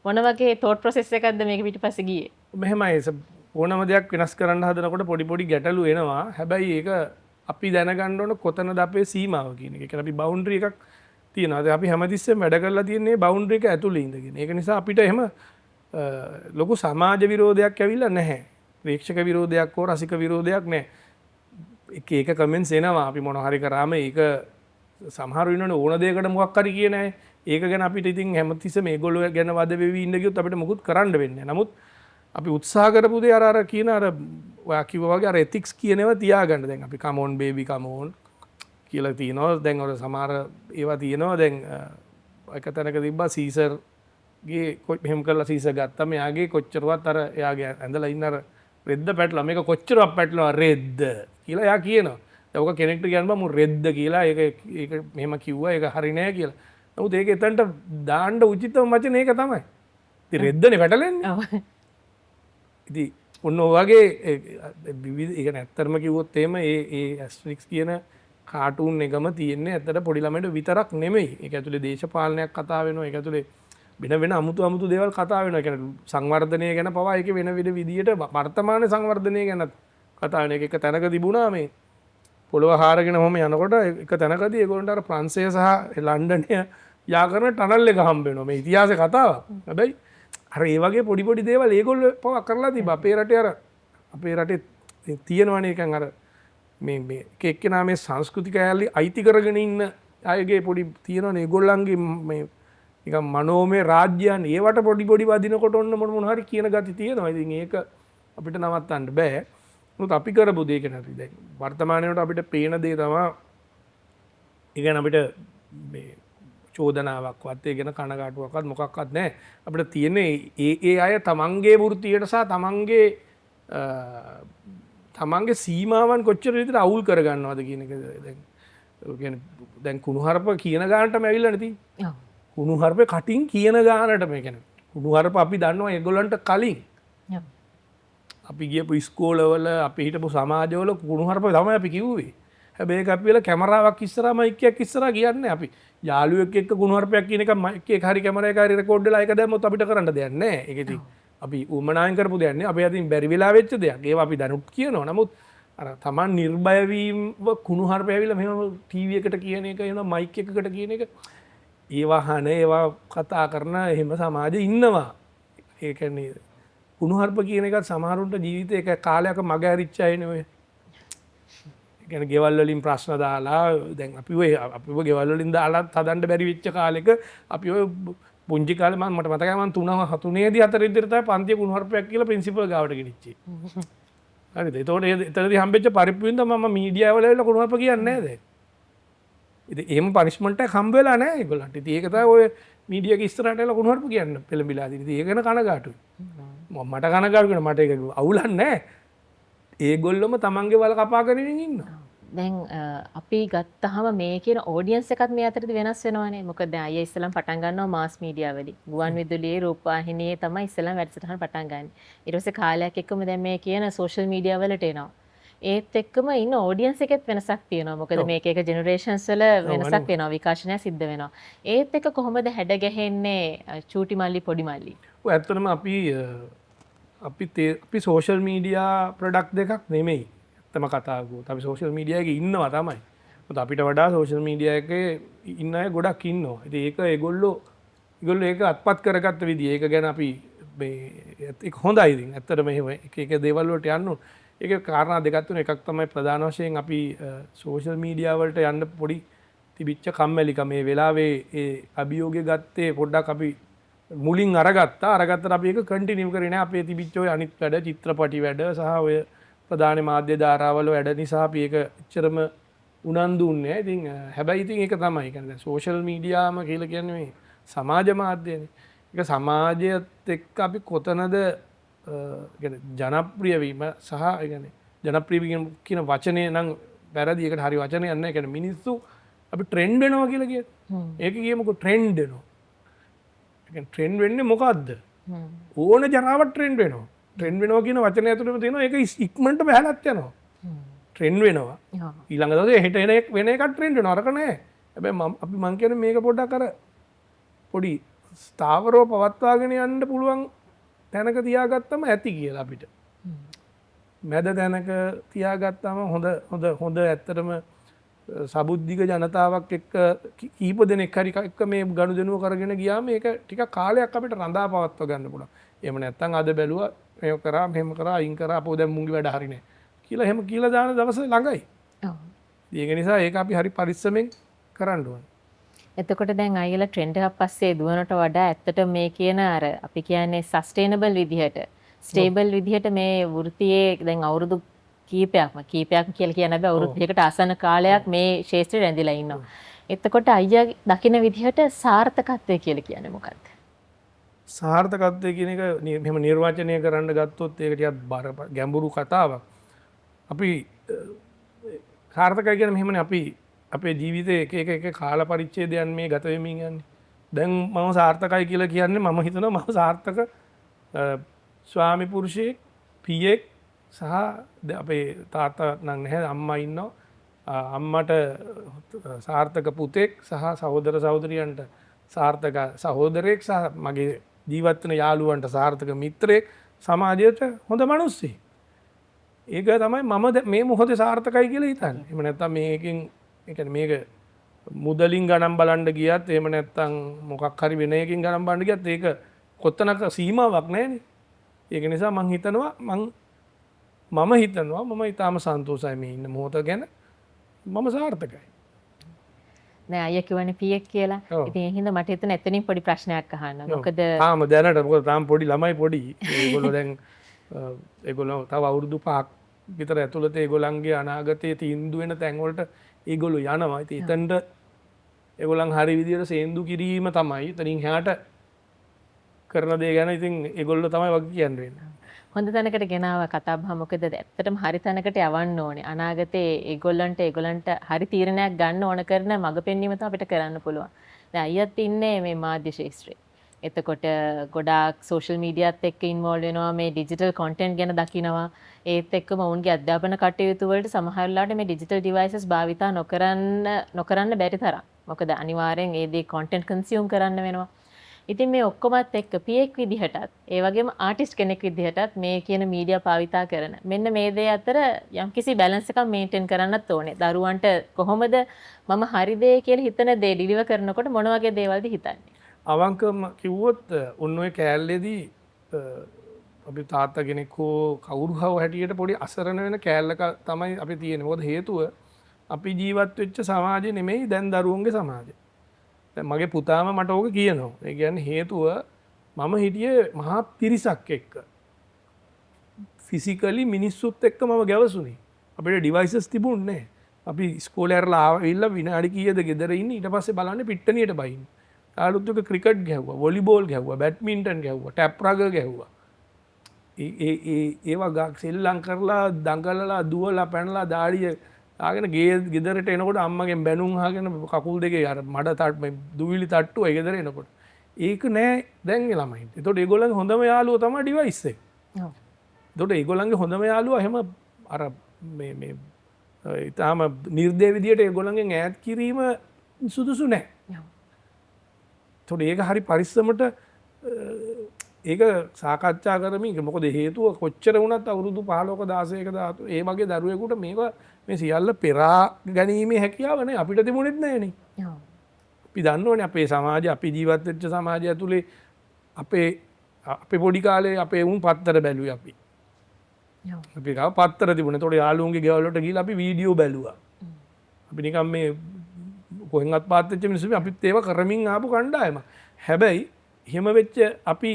මොන වගේ thought process එකක්ද මේක පිටිපස්සේ ගියේ? මෙහෙමයි ඕනම දෙයක් වෙනස් කරන්න හදනකොට පොඩි පොඩි ගැටලු එනවා. හැබැයි ඒක අපි දැනගන්න ඕන කොතනද අපේ සීමාව කියන එක. ඒ කියන්නේ අපි බවුන්ඩරි එකක් තියෙනවා. අපි හැමතිස්සෙම වැඩ කරලා තියෙන්නේ බවුන්ඩරි එක ඇතුලේ ඉඳගෙන. ඒක නිසා අපිට එහෙම ලොකු සමාජ විරෝධයක් ඇවිල්ලා නැහැ. ප්‍රේක්ෂක විරෝධයක් හෝ රසික විරෝධයක් නැහැ. එක කමෙන්ට්ස් එනවා. අපි මොන හරි කරාම ඒක සමහර වෙනවනේ ඕන දෙයකට මොකක් හරි කියන අය. ඒක ගැන අපිට ඉතින් හැමතිස්සෙම මේගොල්ලෝ ගැන වද වෙවි ඉන්න ගියොත් අපිට මොකුත් කරන්න වෙන්නේ නැහැ. නමුත් අපි උත්සාහ කරපු දේ අර කියන අර ඔයා කිව්වා වගේ අර එතික්ස් කියන ඒවා තියාගන්න. දැන් අපි come on baby come on කියලා තියෙනවා. දැන් ඔය සමහර ඒවා තියෙනවා. දැන් එක තැනක තිබ්බා සීසර්ගේ මෙහෙම කරලා සීසර් ගත්තා. මෙයාගේ කොච්චරවත් අර එයාගේ ඇඳලා ඉන්න අර රෙද්ද පැටලා මේක කොච්චරක් පැටලනවා රෙද්ද කියලා එයා කියනවා. දැන් ඔක කෙනෙක්ට කියන්න බෑ මු රෙද්ද කියලා ඒක මෙහෙම කිව්වා ඒක හරි නෑ කියලා. නමුත් ඒක එතනට දාන්න උචිතම වචන ඒක තමයි. ඉතින් රෙද්දනේ පැටලෙන්නේ. ඉතින් ඔන්න ඔයගේ විවිධ ඒ කියන්නේ ඇත්තටම කිව්වොත් එහෙම ඒ ඇස්ටරික්ස් කියන කාටුන් එකම තියෙන්නේ ඇත්තට පොඩි ළමයින්ට විතරක් නෙමෙයි. ඒක ඇතුලේ දේශපාලනයක් කතා වෙනවා. ඒක ඇතුලේ වෙන අමුතු දේවල් කතා වෙනවා. ඒ කියන්නේ සංවර්ධනය ගැන පවා ඒක වෙන විදියට වර්තමාන සංවර්ධනය ගැන කතා වෙන එක තැනක තිබුණා මේ පොළොව හාරගෙන මොම යනකොට එක තැනකදී ඒගොල්ලන්ට අර ප්‍රංශය සහ ලන්ඩනය යා කරන ටනල් එක හම්බ වෙනවා. මේ ඉතිහාසයේ කතාවක්. හැබැයි අර ඒ වගේ පොඩි දේවල් ඒගොල්ලෝ පවා කරලා තිබ්බා. අපේ රටේ තියෙනවනේ එකන් අර මේ එක එක්කෙනා මේ සංස්කෘතික ඇලි අයිති කරගෙන ඉන්න අයගේ පොඩි තියෙනවනේ ඒගොල්ලන්ගේ මේ නිකන් මනෝමය රාජ්‍යයන් ඒවට පොඩි වදිනකොට ඔන්න මොන හරි කියන ගති තියෙනවා. ඉතින් ඒක අපිට නවත්තන්න බෑ. මොකද අපි කරපු දේ ගැන දැන් වර්තමානයේට අපිට පේන දේ තමයි ඒ කියන්නේ අපිට මේ චෝදනාවක්වත් ඒ ගැන කනගාටුවක්වත් මොකක්වත් නැහැ. අපිට තියෙන්නේ ඒ අය තමන්ගේ වෘත්තියට සහ තමන්ගේ සීමාවන් කොච්චර විදිහට අවුල් කරගන්නවද කියන එක දැන් කුණුහරුප කියන ගානටම ඇවිල්ලා නැති. කුණුහරුපේ කටින් කියන ගානට මේ කියන්නේ කුණුහරුප අපි දන්නවා ඒගොල්ලන්ට කලින්. අපි ගියපු ඉස්කෝලවල අපි හිටපු සමාජවල කුණුහරුප තමයි අපි කිව්වේ. හැබැයි ඒක අපි වෙලා කැමරාවක් ඉස්සරහා මයික් එකක් ඉස්සරහා කියන්නේ අපි යාළුවෙක් එක්ක කුණුහරුපයක් කියන එක මයික් එක හරි කැමරා එක හරි රෙකෝඩ් වෙලා ඒක දැම්මොත් අපිට කරන්න දෙයක් නැහැ. ඒක ඉතින් අපි උමනාවෙන් කරපු දෙයක් නේ. අපි අතින් බැරි වෙලා වෙච්ච දෙයක්. ඒවා අපි දැනුත් කියනවා. නමුත් අර Taman නිර්භය වීම කුණුහරුපය ඇවිල්ලා මෙහෙම ටීවී එකට කියන එක එනවා මයික් එකකට කියන එක ඒවා හන ඒවා කතා කරන එහෙම සමාජෙ ඉන්නවා. ඒ කියන්නේ කුණුහරුප කියන එකත් සමහරුන්ට ජීවිතේ එක කාලයක මග ඇරිච්ච අයනේ ඔය. ගැන ගෙවල් වලින් ප්‍රශ්න දාලා දැන් අපිව ගෙවල් වලින් දාලා හදන්න බැරි වෙච්ච කාලෙක අපි ඔය පුංචි කාලේ මට මතකයි මම 3ේදී 4 විතර තමයි පන්තියේ කුණුහරුපයක් කියලා ප්‍රින්සිපල් ගාවට ගෙනිච්චේ. හරිද? ඒතකොට එතනදී හම්බෙච්ච පරිප්පුවෙන්ද මම මීඩියා වල ඇවිල්ලා කුණුහරුප කියන්නේ නැහැ දැන්. ඉතින් එහෙම පනිෂ්මන්ට් එකක් හම්බ වෙලා නැහැ ඒගොල්ලන්ට. ඉතින් ඒක තමයි ඔය මීඩියාගේ ඉස්සරහට ඇවිල්ලා කුණුහරුප කියන්න පෙළඹිලා තියෙන්නේ. ඉතින් ඒක ගැන කනගාටුයි. මට කනගාටුයි මට ඒක අවුලක් නැහැ. ඒගොල්ලොම තමන්ගේ වල කපා කරගෙන ඉන්නවා. දැන් අපි ගත්තහම මේ කියන ඔඩියන්ස් එකත් මේ අතරදී වෙනස් වෙනවානේ. මොකද දැන් අයියා ඉස්සලම් පටන් ගන්නවා මාස් මීඩියා වලින්. ගුවන් විදුලියේ රූපවාහිනියේ තමයි ඉස්සලම් වැඩසටහන පටන් ගන්න. ඊට පස්සේ කාලයක් එක්කම දැන් මේ කියන සෝෂල් මීඩියා වලට එනවා. ඒත් එක්කම ඉන්න ඔඩියන්ස් එකෙත් වෙනසක් තියෙනවා. මොකද මේක එක ජෙනරේෂන්ස් වල වෙනසක් වෙනවා. විකාශනය සිද්ධ වෙනවා. ඒත් එක්ක කොහොමද හැඩ ගැහෙන්නේ චූටි මල්ලි පොඩි මල්ලි? ඔය ඇත්තටම අපි සෝෂල් මීඩියා ප්‍රොඩක්ට් දෙකක් නෙමෙයි. ඇත්තම කතාගුත් අපි සෝෂල් මීඩියයක ඉන්නවා තමයි අපිට වඩා සෝෂල් මීඩිය එක ඉන්න අය ගොඩක් ඉන්නවා ඒක ඒගොල්ලෝ ඉගොල්ල ඒක අත්පත් කරගත්ත විදි ඒක ගැන අපි හොඳ අයිති ඇත්තට මෙහෙම එක දේවල්ලට යන්නු ඒක කාරණා දෙගත්වන එකක් තමයි ප්‍රධාන වශයෙන් අපි සෝෂල් මීඩියාවලට යන්න පොඩි තිබිච්ච කම්මැලික මේ වෙලාවේ ඒ අභියෝගය ගත්තේ පොඩ්ඩක් අපි මුලින් අරගත්තා අරගත්තට අපි ඒක කන්ටිනියු කරේ නැහැ අපේ තිබිච්ච ඔය අනිත් වැඩ චිත්‍රපටි වැඩ සහ ඔය ප්‍රධාන මාධ්‍ය ධාරාවල වැඩ නිසා අපි ඒක එච්චරම උනන්දු වෙන්නේ නැහැ. ඉතින් හැබැයි ඉතින් ඒක තමයි කියන්නේ සෝෂල් මීඩියාම කියලා කියන්නේ මේ සමාජ මාධ්‍යනේ. ඒක සමාජයත් එක්ක අපි කොතනද ජනප්‍රිය වීම සහ කියන්නේ ජනප්‍රිය වීම කියන වචනේ නම් වැරදි ඒකට හරි වචනයක් නැහැ. කියන්නේ මිනිස්සු අපි ට්‍රෙන්ඩ් වෙනවා කියලා කියන්නේ. ඒක කියමුකෝ ට්‍රෙන්ඩ් වෙනවා. ට්‍රෙන්ඩ් වෙන්නේ මොකද්ද? ඕන ජනාවක් ට්‍රෙන්ඩ් වෙනවා. ට්‍රෙන්ඩ් වෙනවා කියන වචනය ඇතුළේම තියෙනවා ඒක ඉක්මනට බහලත් යනවා. ට්‍රෙන්ඩ් වෙනවා. ඊළඟ දවසේ හෙට එන වෙන එකක් ට්‍රෙන්ඩ් වෙනවා. අරක නෑ. හැබැයි අපි මං කියන්නේ මේක පොඩ්ඩක් අර පොඩි ස්ථාවරව පවත්වාගෙන යන්න පුළුවන් තැනක තියාගත්තම ඇති කියලා අපිට. මැද තැනක තියාගත්තම හොඳ ඇත්තටම සබුද්ධික ජනතාවක් එක්ක කීප දෙනෙක් හරි එක්ක මේ ගනුදෙනුව කරගෙන ගියාම මේක ටිකක් කාලයක් අපිට රඳා පවත්වා ගන්න පුළුවන්. එහෙම නැත්නම් අද බැලුවා මේක කරා මෙහෙම කරා අයින් කරා අපෝ දැන් මුංගි වැඩ හරි නෑ කියලා එහෙම කියලා දාන දවස ළඟයි. ඔව්. ඒක නිසා ඒක අපි හරි පරිස්සමෙන් කරන්න ඕනේ. එතකොට දැන් අයියලා ට්‍රෙන්ඩ් එකක් පස්සේ දුවනට වඩා ඇත්තට මේ කියන අර අපි කියන්නේ සස්ටේනබල් විදිහට ස්ටේබල් විදිහට මේ වෘත්තියේ දැන් අවුරුදු කීපයක් කියලා කියන බෑ අවුරුදු දෙකකට ආසන්න කාලයක් මේ ශාස්ත්‍රයේ රැඳිලා ඉන්නවා. එතකොට අයියා දකින විදිහට සාර්ථකත්වය කියලා කියන්නේ මොකක්ද? සාර්ථකත්වය කියන එක මෙහෙම නිර්වචනය කරන්න ගත්තොත් ඒක ටිකක් ගැඹුරු කතාවක්. අපි සාර්ථකයි කියන්නේ මෙහෙමනේ අපි අපේ ජීවිතයේ එක කාල පරිච්ඡේදයන් මේ ගත වෙමින් යන්නේ. දැන් මම සාර්ථකයි කියලා කියන්නේ මම හිතනවා මම සාර්ථක ස්වාමි පුරුෂයෙක් පියෙක් සහ අපේ තාත්තා නම් නැහැ අම්මා ඉන්නවා. අම්මට සාර්ථක පුතෙක් සහ සහෝදර සහෝදරියන්ට සාර්ථක සහෝදරයෙක් සහ මගේ ජීවත් වෙන යාළුවන්ට සාර්ථක මිත්‍රයෙක් සමාජයට හොඳ මිනිස්සෙක්. ඒක තමයි මම මේ මොහොතේ සාර්ථකයි කියලා හිතන්නේ. එහෙම නැත්නම් මේකෙන් ඒ කියන්නේ මේක මුදලින් ගණන් බලන්න ගියත් එහෙම නැත්නම් මොකක් හරි වෙන එකකින් ගණන් බලන්න ගියත් ඒක කොතනක සීමාවක් නැහැනේ. ඒක නිසා මම හිතනවා මම ඊටාම සන්තෝෂයි මේ ඉන්න මොහොත ගැන මම සාර්ථකයි. නෑ අයියා කියවනේ පියෙක් කියලා. ඉතින් ඒ හින්දා මට හිතෙන එතනින් පොඩි ප්‍රශ්නයක් අහන්න. මොකද තාම දැනට මොකද තාම පොඩි ළමයි පොඩි. ඒගොල්ලෝ දැන් ඒගොල්ලෝ තව අවුරුදු 5ක් විතර ඇතුළත ඒගොල්ලන්ගේ අනාගතයේ තීන්දුව වෙන තැන් වලට ඒගොල්ලෝ යනවා. ඉතින් එතනට ඒගොල්ලන් හරි විදියට සේන්දු කිරීම තමයි. එතනින් එහාට කරන දේ ගැන ඉතින් ඒගොල්ලෝ තමයි වගේ කියන්නේ. හොඳ තැනකට ගෙනාව කතා බහ මොකද ඇත්තටම හරි තැනකට යවන්න ඕනේ. අනාගතේ ඒගොල්ලන්ට හරි තීරණයක් ගන්න ඕන කරන මඟ පෙන්වීම තමයි අපිට කරන්න පුළුවන්. දැන් අයියත් ඉන්නේ මේ මාධ්‍ය ශාස්ත්‍රයේ. එතකොට ගොඩාක් සෝෂල් මීඩියාත් එක්ක ඉන්වෝල්ව් වෙනවා මේ ඩිජිටල් කොන්ටෙන්ට් ගැන දකිනවා. ඒත් එක්කම ඔවුන්ගේ අධ්‍යාපන කටයුතු වලට සමහර වෙලාවට මේ ඩිජිටල් ඩිවයිසස් භාවිතා නොකරන්න බැරි තරම්. මොකද අනිවාර්යෙන් ඒ දේ කොන්ටෙන්ට් කන්සියුම් කරන්න වෙනවා. ඉතින් මේ ඔක්කොමත් එක්ක පියෙක් විදිහටත් ඒ වගේම ආටිස්ට් කෙනෙක් විදිහටත් මේ කියන මීඩියා භාවිතා කරන මෙන්න මේ දේ අතර යම්කිසි බැලන්ස් එකක් මේන්ටේන් කරන්නත් ඕනේ. දරුවන්ට කොහොමද මම හරි දේ කියලා හිතන දේ ඩිලිවර් කරනකොට මොන වගේ දේවල්ද හිතන්නේ? අවංකවම කිව්වොත් ඔන්න ඔය කෑල්ලේදී අපි තාත්තා කෙනෙක් හෝ කවුරු හෝ හැටියට පොඩි අසරණ වෙන කෑල්ලක තමයි අපි තියෙන්නේ. මොකද හේතුව අපි ජීවත් වෙච්ච සමාජය නෙමෙයි දැන් දරුවන්ගේ සමාජය. දැන් මගේ පුතාම මට ඕක කියනවා. ඒ කියන්නේ හේතුව මම හිටියේ මහා පිරිසක් එක්ක. ෆිසිකලි මිනිස්සුත් එක්ක මම ගැවසුනේ. අපිට ඩිවයිසස් තිබුණේ නැහැ. අපි ඉස්කෝලේ ඇරලා ආවිල්ලා විනාඩි කීයද ගෙදර ඉන්නේ ඊට පස්සේ බලන්නේ පිට්ටනියට බහින්න. යාළුවොත් එක්ක ක්‍රිකට් ගැහුවා, වොලිබෝල් ගැහුවා, බැඩ්මින්ටන් ගැහුවා, ටැප් රග ගැහුවා. ඒවා ගාක් සෙල්ලම් කරලා දඟලලා දුවලා පැනලා දාඩිය ආගෙන ගෙදරට එනකොට අම්මගෙන් බැනුම් අහගෙන කකුල් දෙකේ අර මඩ තට්ටු දුවිලි තට්ටුව ඒ ගෙදර එනකොට ඒක නෑ දැන් ඒ ළමයින්ට. ඒතකොට ඒගොල්ලන්ගේ හොඳම යාළුවා තමයි ඩිවයිස් එක. ඔව්. ඒතකොට ඒගොල්ලන්ගේ හොඳම යාළුවා එහෙම අර මේ ඊටාම නිර්දේ විදියට ඒගොල්ලන්ගෙන් ඈත් කිරීම සුදුසු නෑ. ඔව්. ඒතකොට ඒක හරි පරිස්සමට ඒක සාකච්ඡා කරමින් මොකද හේතුව කොච්චර වුණත් අවුරුදු 15ක 16ක දාතු ඒ වගේ දරුවෙකුට මේක මේ සියල්ල පෙරා ගැනීමේ හැකියාව නේ අපිට තිබුණෙත් නැහැනේ. ඔව්. අපි දන්නවනේ අපේ සමාජය අපි ජීවත් වෙච්ච සමාජය ඇතුලේ අපේ පොඩි කාලේ අපේ උන් පත්තර බැලුවේ අපි. ඔව්. අපි ගාව පත්තර තිබුණේ. ඒතකොට යාළුවන්ගේ ගෙවල් වලට ගිහලා අපි වීඩියෝ බැලුවා. අපි නිකන් මේ කොහෙන්වත් පාත් වෙච්ච මිනිස්සු අපිත් ඒව කරමින් ආපු කණ්ඩායම. හැබැයි එහෙම වෙච්ච අපි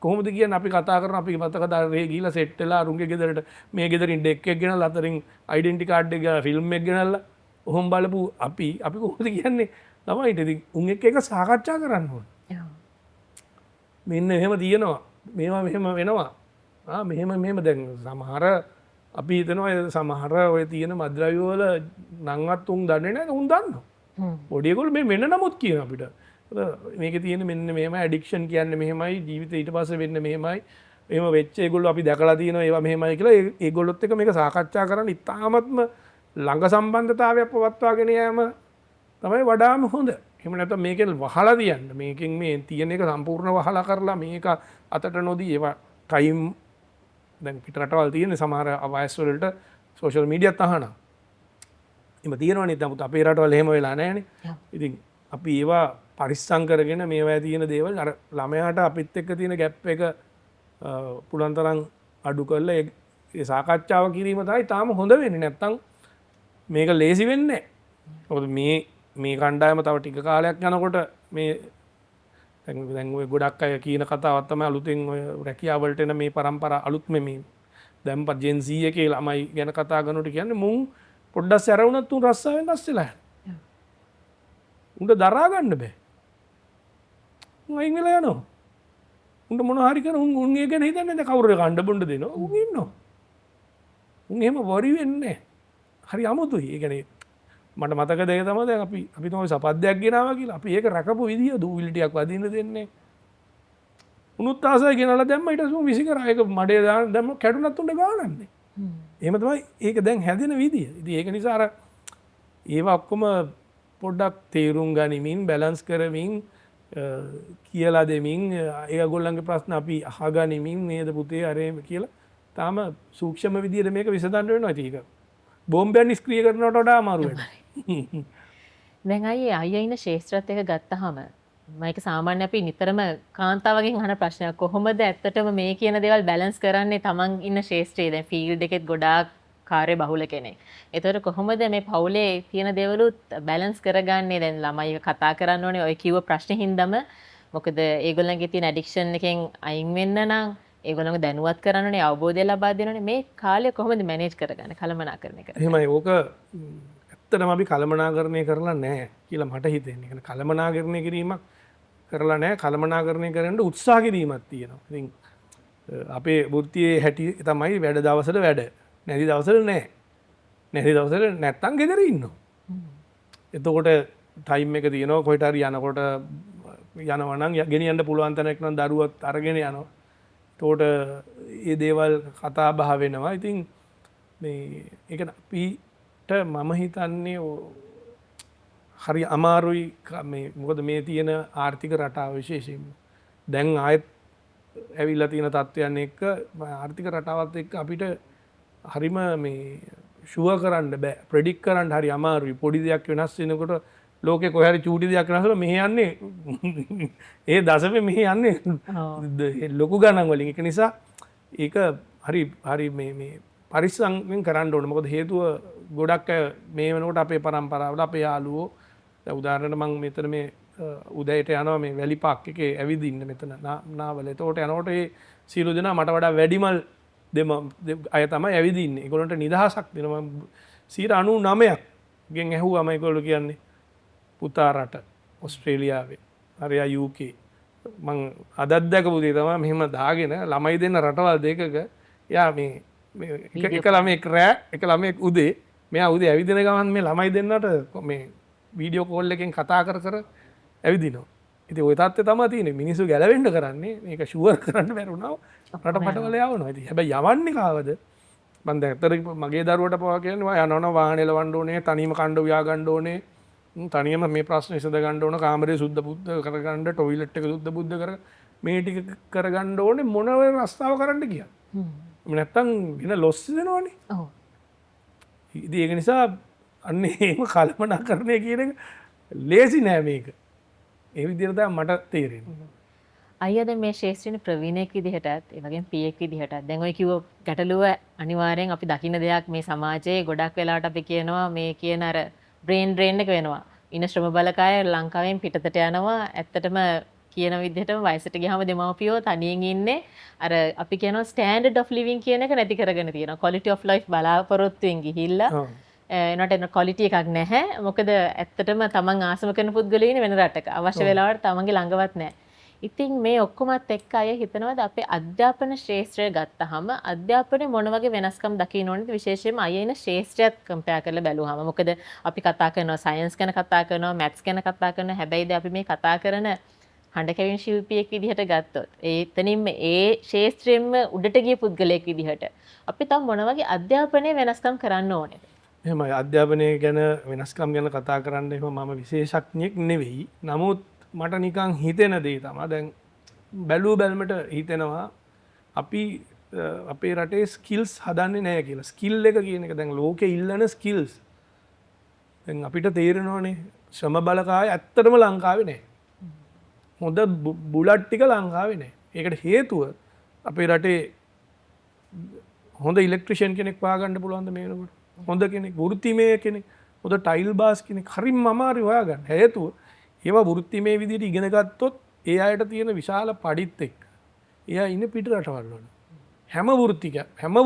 කොහොමද කියන්නේ අපි කතා කරන අපි මතක දාරේ ගිහලා සෙට් වෙලා අරුන්ගේ ගෙදරට මේ ගෙදරින් ඩෙක් එක ගෙනල්ලා අතරින් ඩෙන්ටි කාඩ් එක ෆිල්ම් එක ගෙනල්ලා ඔහොම බලපු අපි කොහොමද කියන්නේ ළමයිට ඉතින් උන් එක්ක එක සාකච්ඡා කරන්න ඕනේ. ඔව්. මෙන්න එහෙම තියෙනවා. මේවා මෙහෙම වෙනවා. මෙහෙම දැන් සමහර අපි හිතනවා සමහර ඔය තියෙන මද්ද්‍රව්‍ය වල නංවත් උන් දන්නේ නැහැ උන් දන්නවා. පොඩි ඒගොල්ලෝ මේ මෙන්න නමුත් කියන අපිට. මේක තියෙන මෙන්න මෙහෙම ඇඩික්ෂන් කියන්නේ මෙහෙමයි ජීවිතේ ඊට පස්සේ වෙන්න මෙහෙමයි. එහෙම වෙච්ච ඒගොල්ලෝ අපි දැකලා තියෙනවා ඒවා මෙහෙමයි කියලා ඒගොල්ලොත් එක්ක මේක සාකච්ඡා කරන්න ඉතාමත්ම ළඟ සම්බන්ධතාවයක් පවත්වාගෙන යෑම තමයි වඩාම හොඳ. එහෙම නැත්නම් මේකෙන් වහලා තියන්න. මේකෙන් මේ තියෙන එක සම්පූර්ණ වහලා කරලා මේක අතට නොදී ඒවා ටයිම් දැන් පිට රටවල් තියෙන සමහර වයස් වලට සෝෂල් මීඩියාත් අහනවා. එහෙම තියෙනවනේ නමුත් අපේ රටවල එහෙම වෙලා නැහැනේ. ඉතින් අපි ඒවා පරිස්සම් කරගෙන මේවා තියෙන දේවල් අර ළමයාට අපිත් එක්ක තියෙන ગેප් එක පුළුවන් තරම් අඩු කරලා ඒ සාකච්ඡාව කිරීම තමයි තාම හොඳ වෙන්නේ. නැත්තම් මේක ලේසි වෙන්නේ නැහැ. මොකද මේ කණ්ඩායම තව ටික කාලයක් යනකොට මේ දැන් ඔය ගොඩක් අය කියන කතාවක් තමයි අලුතෙන් ඔය රැකියාව වලට එන මේ પરම්පරාව අලුත් මේ දැන්පත් ජෙන් Z එකේ ළමයි ගැන කතා කරනකොට කියන්නේ මුන් පොඩ්ඩක් සැරවුණත් උන් රස්සාවෙන් රස්සෙලා යනවා. උන්ට දරා ගන්න බෑ. උන් අයින් වෙලා යනවා. උන්ට මොන හරි කරන උන් ඒ ගැන හිතන්නේ නැහැ කවුරුද කණ්ඩ බොණ්ඩ දෙනවා. උන් ඉන්නවා. උන් එහෙම වරි වෙන්නේ නැහැ. හරි අමුතුයි. ඒ කියන්නේ මට මතක දෙය තමයි දැන් අපි තමයි සපද්දයක් ගෙනාවා කියලා. අපි ඒක රකපු විදිය දූවිලි ටිකක් වදින්න දෙන්නේ. උනුත් ආසයි ගෙනලා දැම්ම ඊට පස්සේ විසි කරා ඒක මඩේ දාන දැම්ම කැඩුනත් උන්ට ගානන්නේ. එහෙම තමයි ඒක දැන් හැදෙන විදිය. ඉතින් ඒක නිසා අර ඒවා ඔක්කොම පොඩ්ඩක් තේරුම් ගනිමින් බැලන්ස් කරමින් කියලා දෙමින් ඒගොල්ලන්ගේ ප්‍රශ්න අපි අහගනිමින් නේද පුතේ අර කියලා තාම සූක්ෂම විදියට මේක විසඳන්න වෙනවා. ඉතින් ඒක බෝම්බයක් නිෂ්ක්‍රිය කරනවට වඩා අමාරු වෙනවා. දැන් අයියා ඉන්න ශේෂ්ත්‍රත් එක ගත්තාම මයික සාමාන්‍ය අපි නිතරම කාන්තාවගෙන් අහන ප්‍රශ්නයක් කොහොමද ඇත්තටම මේ කියන දේවල් බැලන්ස් කරන්නේ තමන් ඉන්න ශේෂ්ත්‍රයේ දැන් ෆීල්ඩ් එකෙත් ගොඩාක් කාර්ය බහුල කෙනෙක්. ඒතර කොහොමද මේ පවුලේ තියෙන දේවලුත් බැලන්ස් කරගන්නේ දැන් ළමයි කතා කරන්න ඕනේ ඔය කිව්ව ප්‍රශ්නේ හින්දාම මොකද ඒගොල්ලන්ගේ තියෙන ඇඩික්ෂන් එකෙන් අයින් වෙන්න නම් ඒගොල්ලන්ව දැනුවත් කරන්න ඕනේ අවබෝධය ලබා දෙන්න ඕනේ මේ කාලය කොහොමද මැනේජ් කරගන්නේ කළමනාකරණය කරන්නේ. එහෙමයි ඕක ඇත්තටම අපි කළමනාකරණය කරලා නැහැ කියලා මට හිතෙන්නේ. ඒ කියන්නේ කළමනාකරණය කිරීමක් කරලා නැහැ කළමනාකරණය කරන්න උත්සාහ කිරීමක් තියෙනවා. ඉතින් අපේ වෘත්තියේ හැටි තමයි වැඩ දවසට වැඩ. නැති දවසට නැහැ. නැති දවසට නැත්තම් ගෙදර ඉන්නවා. එතකොට ටයිම් එක තියෙනවා කොහෙට හරි යනකොට යනවා නම් ගෙනියන්න පුළුවන් තැනක් නම් දරුවත් අරගෙන යනවා. එතකොට මේ දේවල් කතා බහ වෙනවා. ඉතින් මේ ඒක අපිට මම හිතන්නේ හරි අමාරුයි මේ මොකද මේ තියෙන ආර්ථික රටාව විශේෂයෙන්ම දැන් ආයෙත් ඇවිල්ලා තියෙන තත්ත්වයන් එක්ක ආර්ථික රටාවත් එක්ක අපිට හරිම මේ ෂුවර් කරන්න බෑ ප්‍රෙඩික්ට් කරන්න හරි අමාරුයි පොඩි දෙයක් වෙනස් වෙනකොට ලෝකේ කොහේ හරි චූටි දෙයක් වෙනස් වෙලා මෙහෙ යන්නේ ඒ දශමේ මෙහෙ යන්නේ ලොකු ගණන් වලින් ඒක නිසා ඒක හරි මේ පරිස්සම්ෙන් කරන්න ඕනේ මොකද හේතුව ගොඩක් අය මේ වෙනකොට අපේ પરම්පරාවල අපේ යාළුවෝ දැන් උදාහරණයක් මම මෙතන මේ උදේට යනවා මේ වැලි පාක් එකේ ඇවිදින්න මෙතන නාවල. එතකොට යනකොට ඒ සීළු දෙනා මට වඩා වැඩිමල් අය තමයි ඇවිදින්නේ. ඒගොල්ලන්ට නිදහසක් දෙනවා. 99ක් ගෙන් ඇහුවාම ඒගොල්ලෝ කියන්නේ පුතා රට ඕස්ට්‍රේලියාවේ හරියා UK මං අදත් දැකපු දේ තමයි මෙහෙම දාගෙන ළමයි දෙන්න රටවල් දෙකක යා මේ එක ළමෙක් රෑ එක ළමෙක් උදේ මෙයා උදේ ඇවිදින ගමන් මේ ළමයි දෙන්නට මේ වීඩියෝ කෝල් එකෙන් කතා කර ඇවිදිනවා. ඉතින් ওই තත්ත්වය තමයි තියෙන්නේ. මිනිස්සු ගැලවෙන්න කරන්නේ මේක ෂුවර් කරන්න බැරුණා රටපටවල යවනවා. ඉතින් හැබැයි යවන්නේ කාවද? මම දැන් අතට මගේ දරුවට පවා කියන්නේ යනවනම් වාහනේ ලවන්න ඕනේ, තනියම කණ්ඩ උයා ගන්න ඕනේ. තනියම මේ ප්‍රශ්න විසඳ ගන්න ඕන, කාමරේ සුද්ධ බුද්ධ කරගන්න, ටොයිලට් එක සුද්ධ බුද්ධ කර මේ ටික කරගන්න ඕනේ මොන රස්තාව කරන්න කිය. නැත්තම් වෙන ලොස් දෙනවනේ. ඔව්. ඉතින් ඒක නිසා අන්න එහෙම කල්පනාකරණය කියන එක ලේසි නෑ මේක. ඒ විදිහට තමයි මට තේරෙන්නේ. අයියා දැන් මේ ශාස්ත්‍රීය ප්‍රවීණයෙක් විදිහටත් ඒ වගේම පියෙක් විදිහටත් දැන් ඔය කිව්ව ගැටලුව අනිවාර්යෙන් අපි දකින්න දෙයක් මේ සමාජයේ ගොඩක් වෙලාවට අපි කියනවා මේ කියන අර බ්‍රේන් ඩ්‍රේන් එක වෙනවා. ඉන ශ්‍රම බලකාය ලංකාවෙන් පිටතට යනවා. ඇත්තටම කියන විදිහටම වයසට ගියාම දෙමව්පියෝ තනියෙන් ඉන්නේ. අර අපි කියනවා ස්ටෑන්ඩඩ් ඔෆ් ලිවිං කියන එක නැති කරගෙන තියෙනවා. ක්වොලිටි ඔෆ් ලයිෆ් බලාපොරොත්තුෙන් ගිහිල්ලා එනට එන ක්වොලිටි එකක් නැහැ. මොකද ඇත්තටම තමන් ආසම කරන පුද්ගලයෝ ඉන්නේ වෙන රටක. අවශ්‍ය වෙලාවට තමන්ගේ ළඟවත් නැහැ. ඉතින් මේ ඔක්කොමත් එක්ක අය හිතනවාද අපේ අධ්‍යාපන ශාස්ත්‍රය ගත්තාම අධ්‍යාපනයේ මොන වගේ වෙනස්කම් දකින්න ඕනද විශේෂයෙන්ම අය ඉන ශාස්ත්‍රයත් කම්පෙයාර් කරලා බැලුවාම මොකද අපි කතා කරනවා සයන්ස් ගැන කතා කරනවා මැත්ස් ගැන කතා කරනවා හැබැයිද අපි මේ කතා කරන හඬ කැවින් ශිල්පියෙක් විදිහට ගත්තොත් එතනින්ම ඒ ශාස්ත්‍රයෙන්ම උඩට ගිය පුද්ගලයෙක් විදිහට අපි තම මොන වගේ අධ්‍යාපනයේ වෙනස්කම් කරන්න ඕනේද? එහෙමයි අධ්‍යාපනය ගැන වෙනස්කම් ගැන කතා කරන්න එහෙම මම විශේෂඥයෙක් නෙවෙයි. නමුත් මට නිකන් හිතෙන දේ තමයි දැන් බැලූ බැලමට හිතෙනවා අපි අපේ රටේ ස්කිල්ස් හදන්නේ නැහැ කියලා. ස්කිල් එක කියන එක දැන් ලෝකේ ඉල්ලන ස්කිල්ස්. දැන් අපිට තේරෙනවනේ ශ්‍රම බලකාය ඇත්තටම ලංකාවේ නැහැ. හොඳ බුලට් ටික ලංකාවේ නැහැ. ඒකට හේතුව අපේ රටේ හොඳ ඉලෙක්ට්‍රිෂියන් කෙනෙක් හොයාගන්න පුළුවන්ද මේ වෙනකොට? හොඳ කෙනෙක් වෘත්තිමය කෙනෙක් හොඳ ටයිල් බාස් කෙනෙක් හරිම අමාරු හොයාගන්න. හේතුව ඒවා වෘත්තිමය විදිහට ඉගෙන ගත්තොත් ඒ අයට තියෙන විශාල පඩිත් එක්ක එයා ඉන්නේ පිට රටවල් වල. හැම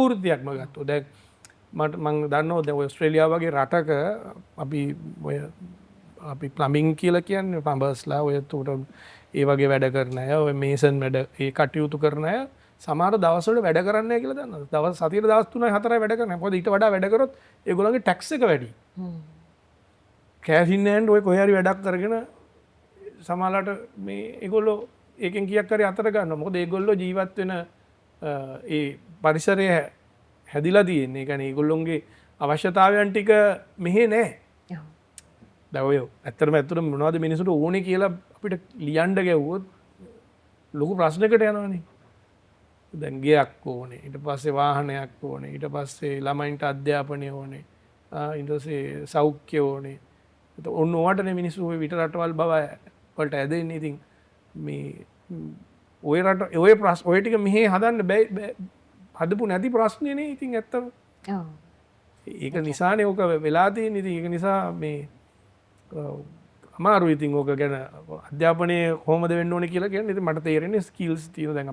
වෘත්තියක්ම ගත්තොත් දැන් මම දන්නවා දැන් ඕස්ට්‍රේලියාව වගේ රටක අපි ප්ලම්බින් කියලා කියන්නේ ප්ලම්බර්ස්ලා ඔය ඒ වගේ වැඩ කරන අය ඔය මේසන් වැඩ ඒ කටයුතු කරන අය සමහර දවස්වල වැඩ කරන්නේ නැහැ කියලා දන්නවද? දවස් සතියේ දවස් 3-4යි වැඩ කරන්නේ. මොකද ඊට වඩා වැඩ කරොත් ඒගොල්ලන්ගේ ටැක්ස් එක වැඩි. කෑෂ් ඉන් හෑන්ඩ් ඔය කොහේ හරි වැඩක් කරගෙන සමහරලාට මේ ඒගොල්ලෝ ඒකෙන් කීයක් හරි අතර ගන්නවා. මොකද ඒගොල්ලෝ ජීවත් වෙන ඒ පරිසරය හැදිලා තියෙන්නේ. ඒ කියන්නේ ඒගොල්ලොන්ගේ අවශ්‍යතාවයන් ටික මෙහෙ නැහැ. දැන් ඔය ඇත්තටම මොනවද මිනිසුන්ට ඕනේ කියලා අපිට ලියන්න ගැව්වොත් ලොකු ප්‍රශ්නයකට යනවනේ. දැන් ගෙයක් ඕනේ. ඊට පස්සේ වාහනයක් ඕනේ. ඊට පස්සේ ළමයින්ට අධ්‍යාපනය ඕනේ. ඊට පස්සේ සෞඛ්‍ය ඕනේ. ඔන්න ඕවටනේ මිනිස්සු ඔය විතර රටවල් බව වලට ඇදෙන්නේ. ඉතින් මේ ඔය රට ඔය ටික මෙහෙ හදන්න බෑ හදපු නැති ප්‍රශ්නේ නේ. ඉතින් ඇත්තම ඒක නිසානේ ඕක වෙලා තියෙන්නේ. ඉතින් ඒක නිසා මේ අමාරු. ඉතින් ඕක ගැන අධ්‍යාපනයේ කොහොමද වෙන්න ඕනේ කියලා කියන්නේ ඉතින් මට තේරෙන්නේ ස්කිල්ස් තියෙන දැන්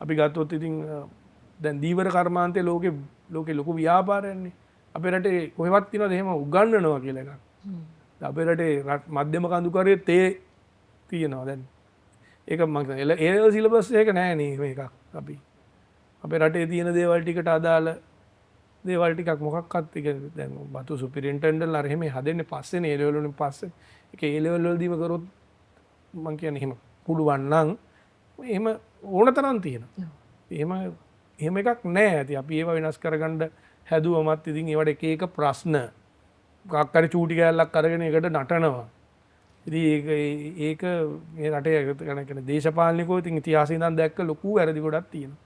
අපි ගත්තොත් ඉතින් දැන් දීවර කර්මාන්තයේ ලෝකේ ලොකු ව්‍යාපාරයක්නේ. අපේ රටේ කොහෙවත් තියෙනවද එහෙම උගන්වනවා කියලා එකක්. අපේ රටේ මධ්‍යම කඳුකරයේ තේ තියෙනවා දැන්. ඒක මම ඒ සිලබස් එක නෑ නේ මේක. අපේ රටේ තියෙන දේවල් ටිකට අදාළ දේවල් ටිකක් මොකක්වත් දැන් බතු සුපිරින්ටෙන්ඩන්ට්ලා අර එහෙම හදන්නේ පස්සේනේ ඒ ලෙවල් වලින් පස්සේ. ඒක ඒ ලෙවල් වලදීම කරොත් මම කියන්නේ එහෙම පුළුවන් නම් එහෙම ඕන තරම් තියෙනවා. එහෙම එකක් නෑ. ඉතින් අපි ඒව වෙනස් කරගන්න හැදුවමත් ඉතින් ඒවට එක එක ප්‍රශ්න මොකක් හරි චූටි කෑල්ලක් අරගෙන ඒකට නටනවා. ඉතින් ඒක මේ රටේ කියන දේශපාලනිකව ඉතින් ඉතිහාසයේ ඉඳන් දැක්ක ලොකු වැරදි ගොඩක් තියෙනවා.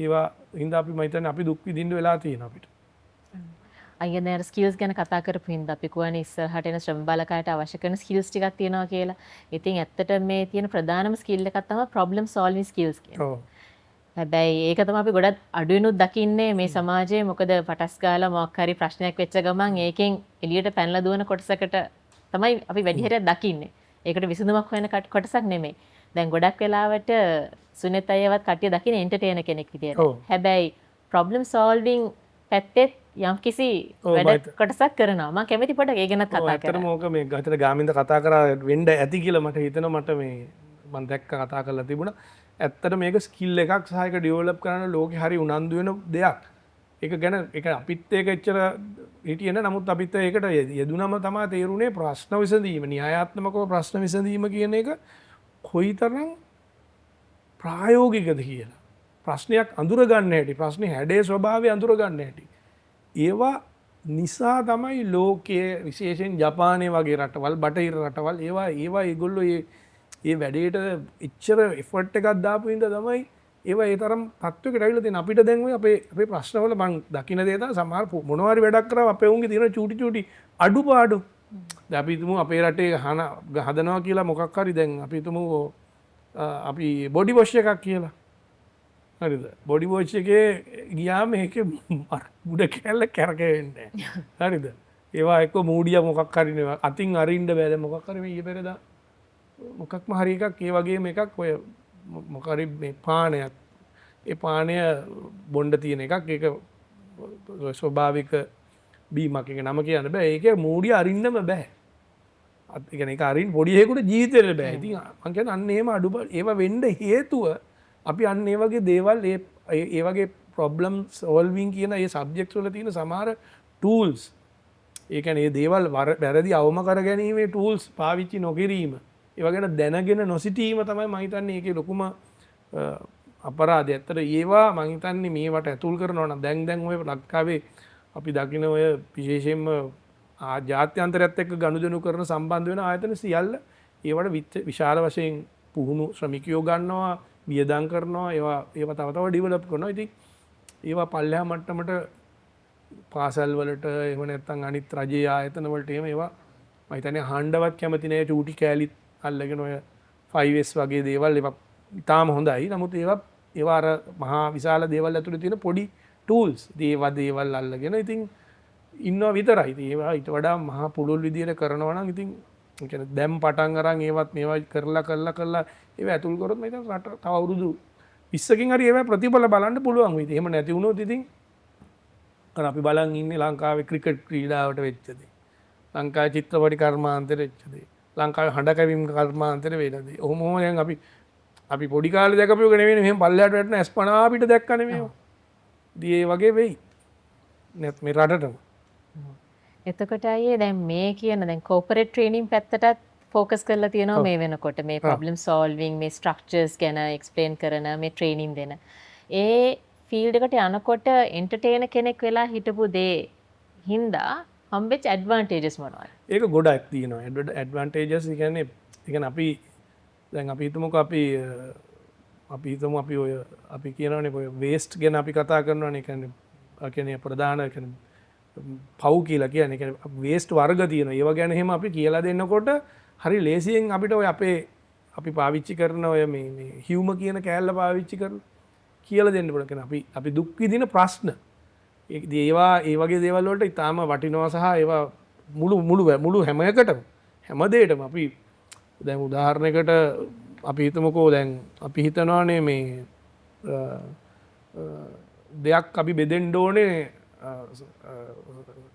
ඒවා හින්දා අපි මම හිතන්නේ අපි දුක් විඳින්න වෙලා තියෙනවා අපිට. අයියා දැන් ස්කිල්ස් ගැන කතා කරපු හින්දා අපි කියන්නේ ඉස්සරහට එන ශ්‍රම බලකායට අවශ්‍ය කරන ස්කිල්ස් ටිකක් තියෙනවා කියලා. ඉතින් ඇත්තට මේ තියෙන ප්‍රධානම ස්කිල් එකක් තමයි ප්‍රොබ්ලම් සෝල්විංగ్ ස්කිල්ස් කියන්නේ. ඔව්. හැබැයි ඒක තමයි අපි ගොඩක් අඩුවෙනුත් දකින්නේ මේ සමාජයේ. මොකද පටස් ගාලා මොකක් හරි ප්‍රශ්නයක් වෙච්ච ගමන් ඒකෙන් එළියට පැනලා දුවන කොටසකට තමයි අපි වැඩි හරියක් දකින්නේ. ඒකට විසඳුමක් හොයන කොටසක් නෙමෙයි. දැන් ගොඩක් වෙලාවට සුනෙත් අයවත් කට්ටිය දකින්නේ එන්ටර්ටේනර් කෙනෙක් විදියට. හැබැයි ප්‍රොබ්ලම් සෝල්විං පැත්තේ යම් කිසි වැඩ කොටසක් කරනවා. මම කැමති පොඩක් ඒ ගැනත් කතා කරන්න. ඇත්තටම ඕක මේ ගතට ගාමින්ද කතා කරා වෙන්න ඇති කියලා මට හිතෙනවා. මට මේ මම දැක්ක කතා කරලා තිබුණා. ඇත්තට මේක ස්කිල් එකක් සහ ඒක ඩෙවලොප් කරන්න ලෝකේ හරි උනන්දු වෙන දෙයක්. ඒක ගැන ඒක අපිත් ඒක එච්චර හිටියේ නෑ. නමුත් අපිත් ඒකට යෙදුනම තමයි තේරුනේ ප්‍රශ්න විසඳීම, න්‍යායාත්මකව ප්‍රශ්න විසඳීම කියන එක කොයිතරම් ප්‍රායෝගිකද කියලා. ප්‍රශ්නයක් අඳුරගන්න හැටි, ප්‍රශ්නේ හැඩේ ස්වභාවය අඳුරගන්න හැටි. ඒවා නිසා තමයි ලෝකයේ විශේෂයෙන් ජපානයේ වගේ රටවල්, බටහිර රටවල් ඒවා ඒගොල්ලෝ ඒ වැඩේට එච්චර එෆර්ට් එකක් දාපු හින්දා තමයි ඒවා ඒ තරම් තත්ත්වයකට ඇවිල්ලා තියෙන. අපිට දැන් ඔය අපේ ප්‍රශ්නවල මං දකින්න දේ තමයි සමහර මොනවාරි වැඩක් කරා අපේ උන්ගේ තියෙන චූටි චූටි අඩුපාඩු. දැන් අපි හිතමු අපේ රටේ හදනවා කියලා මොකක් හරි දැන් අපි හිතමු අපි බොඩි වොෂ් එකක් කියලා. හරිද? බොඩි වොෂ් එකේ ගියාම ඒකේ උඩ කැල්ල කැරකෙන්නේ නැහැ. හරිද? ඒවා එක්ක මූඩිය මොකක් හරි නේ අතින් අරින්න බෑ. දැන් මොකක් හරි මේ ඊයේ පෙරේදා මොකක්ම හරි එකක් ඒ වගේම එකක් ඔය මොකක් හරි මේ පානයක්. ඒ පානය බොණ්ඩ තියෙන එකක්. ඒක ස්වභාවික බීමක්. ඒක නම කියන්න බෑ. ඒකේ මූඩිය අරින්නම බෑ. ඒ කියන්නේ ඒක අරින්න පොඩි හේකුට ජීවිතේට බෑ. ඉතින් මං කියන්නේ අන්න එහෙම අඩුපාඩු ඒවා වෙන්න හේතුව අපි අන්න ඒ වගේ දේවල් ඒ වගේ ප්‍රොබ්ලම් සෝල්විං කියන ඒ සබ්ජෙක්ට්ස් වල තියෙන සමහර ටූල්ස් ඒ කියන්නේ මේ දේවල් වැරදි අවම කර ගැනීමේ ටූල්ස් පාවිච්චි නොකිරීම ඒවා ගැන දැනගෙන නොසිටීම තමයි මම හිතන්නේ ඒකේ ලොකුම අපරාධය. ඇත්තට ඒවා මම හිතන්නේ මේවට ඇතුල් කරනවා නම් දැන් ඔය ලංකාවේ අපි දකින ඔය විශේෂයෙන්ම ජාත්‍යන්තරයත් එක්ක ගනුදෙනු කරන සම්බන්ධ වෙන ආයතන සියල්ල ඒවට විශාල වශයෙන් පුහුණු ශ්‍රමිකයෝ ගන්නවා, වියදම් කරනවා, ඒවා තව තව ඩිවෙලොප් කරනවා. ඉතින් ඒවා පල්ලෙහා මට්ටමට පාසල් වලට එහෙම නැත්නම් අනිත් රජයේ ආයතන වලට එහෙම ඒවා මම හිතන්නේ හඬවත් කැමති නෑ. චූටි කෑලිත් අල්ලගෙන ඔය 5S වගේ දේවල් ඒවා ඉතාම හොඳයි. නමුත් ඒවා අර මහා විශාල දේවල් ඇතුලේ තියෙන පොඩි ටූල්ස් දේවල් අල්ලගෙන ඉතින් ඉන්නවා විතරයි. ඉතින් ඒවා ඊට වඩා මහා පුළුල් විදියට කරනවා නම් ඉතින් ඒ කියන්නේ දැන් පටන් අරන් ඒවත් මේවා කරලා ඒවා ඇතුල් කරොත් මම හිතන්නේ රට තව අවුරුදු 20කින් හරි ඒවා ප්‍රතිඵල බලන්න පුළුවන් වෙයි. එහෙම නැති වුණොත් ඉතින් අර අපි බලන් ඉන්නේ ලංකාවේ ක්‍රිකට් ක්‍රීඩාවට වෙච්ච දේ. ලංකාවේ චිත්‍රපටි කර්මාන්තෙට වෙච්ච දේ. ලංකාවේ හඬ කැවීම් කර්මාන්තෙට වෙන දේ. ඔහොම දැන් අපි පොඩි කාලේ දැකපු එක නෙවෙයි මෙහෙම පල්ලෙහාට වැටෙන ඇස්පනා අපිට දැක්කනේ මේවා. ඉතින් ඒ වගේ වෙයි. නැත් මේ රටටම. එතකොට අයියේ දැන් මේ කියන දැන් කෝපරේට් ට්‍රේනින් පැත්තටත් ෆෝකස් කරලා තියෙනවා මේ වෙනකොට මේ ප්‍රොබ්ලම් සෝල්විං මේ ස්ට්‍රක්චර්ස් ගැන එක්ස්ප්ලেইন කරන මේ ට්‍රේනින් දෙන. ඒ ෆීල්ඩ් එකට යනකොට එන්ටර්ටේනර් කෙනෙක් වෙලා හිටපු දේ හින්දා හම්බෙච්ච ඇඩ්වාන්ටේජස් මොනවද? ඒක ගොඩක් තියෙනවා. ඇඩ්වාන්ටේජස් කියන්නේ අපි දැන් අපි හිතමුකෝ අපි ඔය අපි කියනවනේ ඔය වේස්ට් ගැන අපි කතා කරනවනේ. කියන්නේ ප්‍රධාන කියන්නේ පව් කියලා කියන්නේ. කියන්නේ වේස්ට් වර්ග තියෙනවා. ඒවා ගැන එහෙම අපි කියලා දෙන්නකොට හරි ලේසියෙන් අපිට ඔය අපි පාවිච්චි කරන ඔය මේ හියුම කියන කෑල්ල පාවිච්චි කරලා කියලා දෙන්න පුළුවන්. කියන්නේ අපි දුක් විඳින ප්‍රශ්න. ඒවා ඒ වගේ දේවල් වලට ඉතාම වටිනවා සහ ඒවා මුළු හැම එකටම හැම දෙයකටම අපි දැන් උදාහරණයකට අපි හිතමුකෝ දැන් අපි හිතනවානේ මේ දෙයක් අපි බෙදෙන්න ඕනේ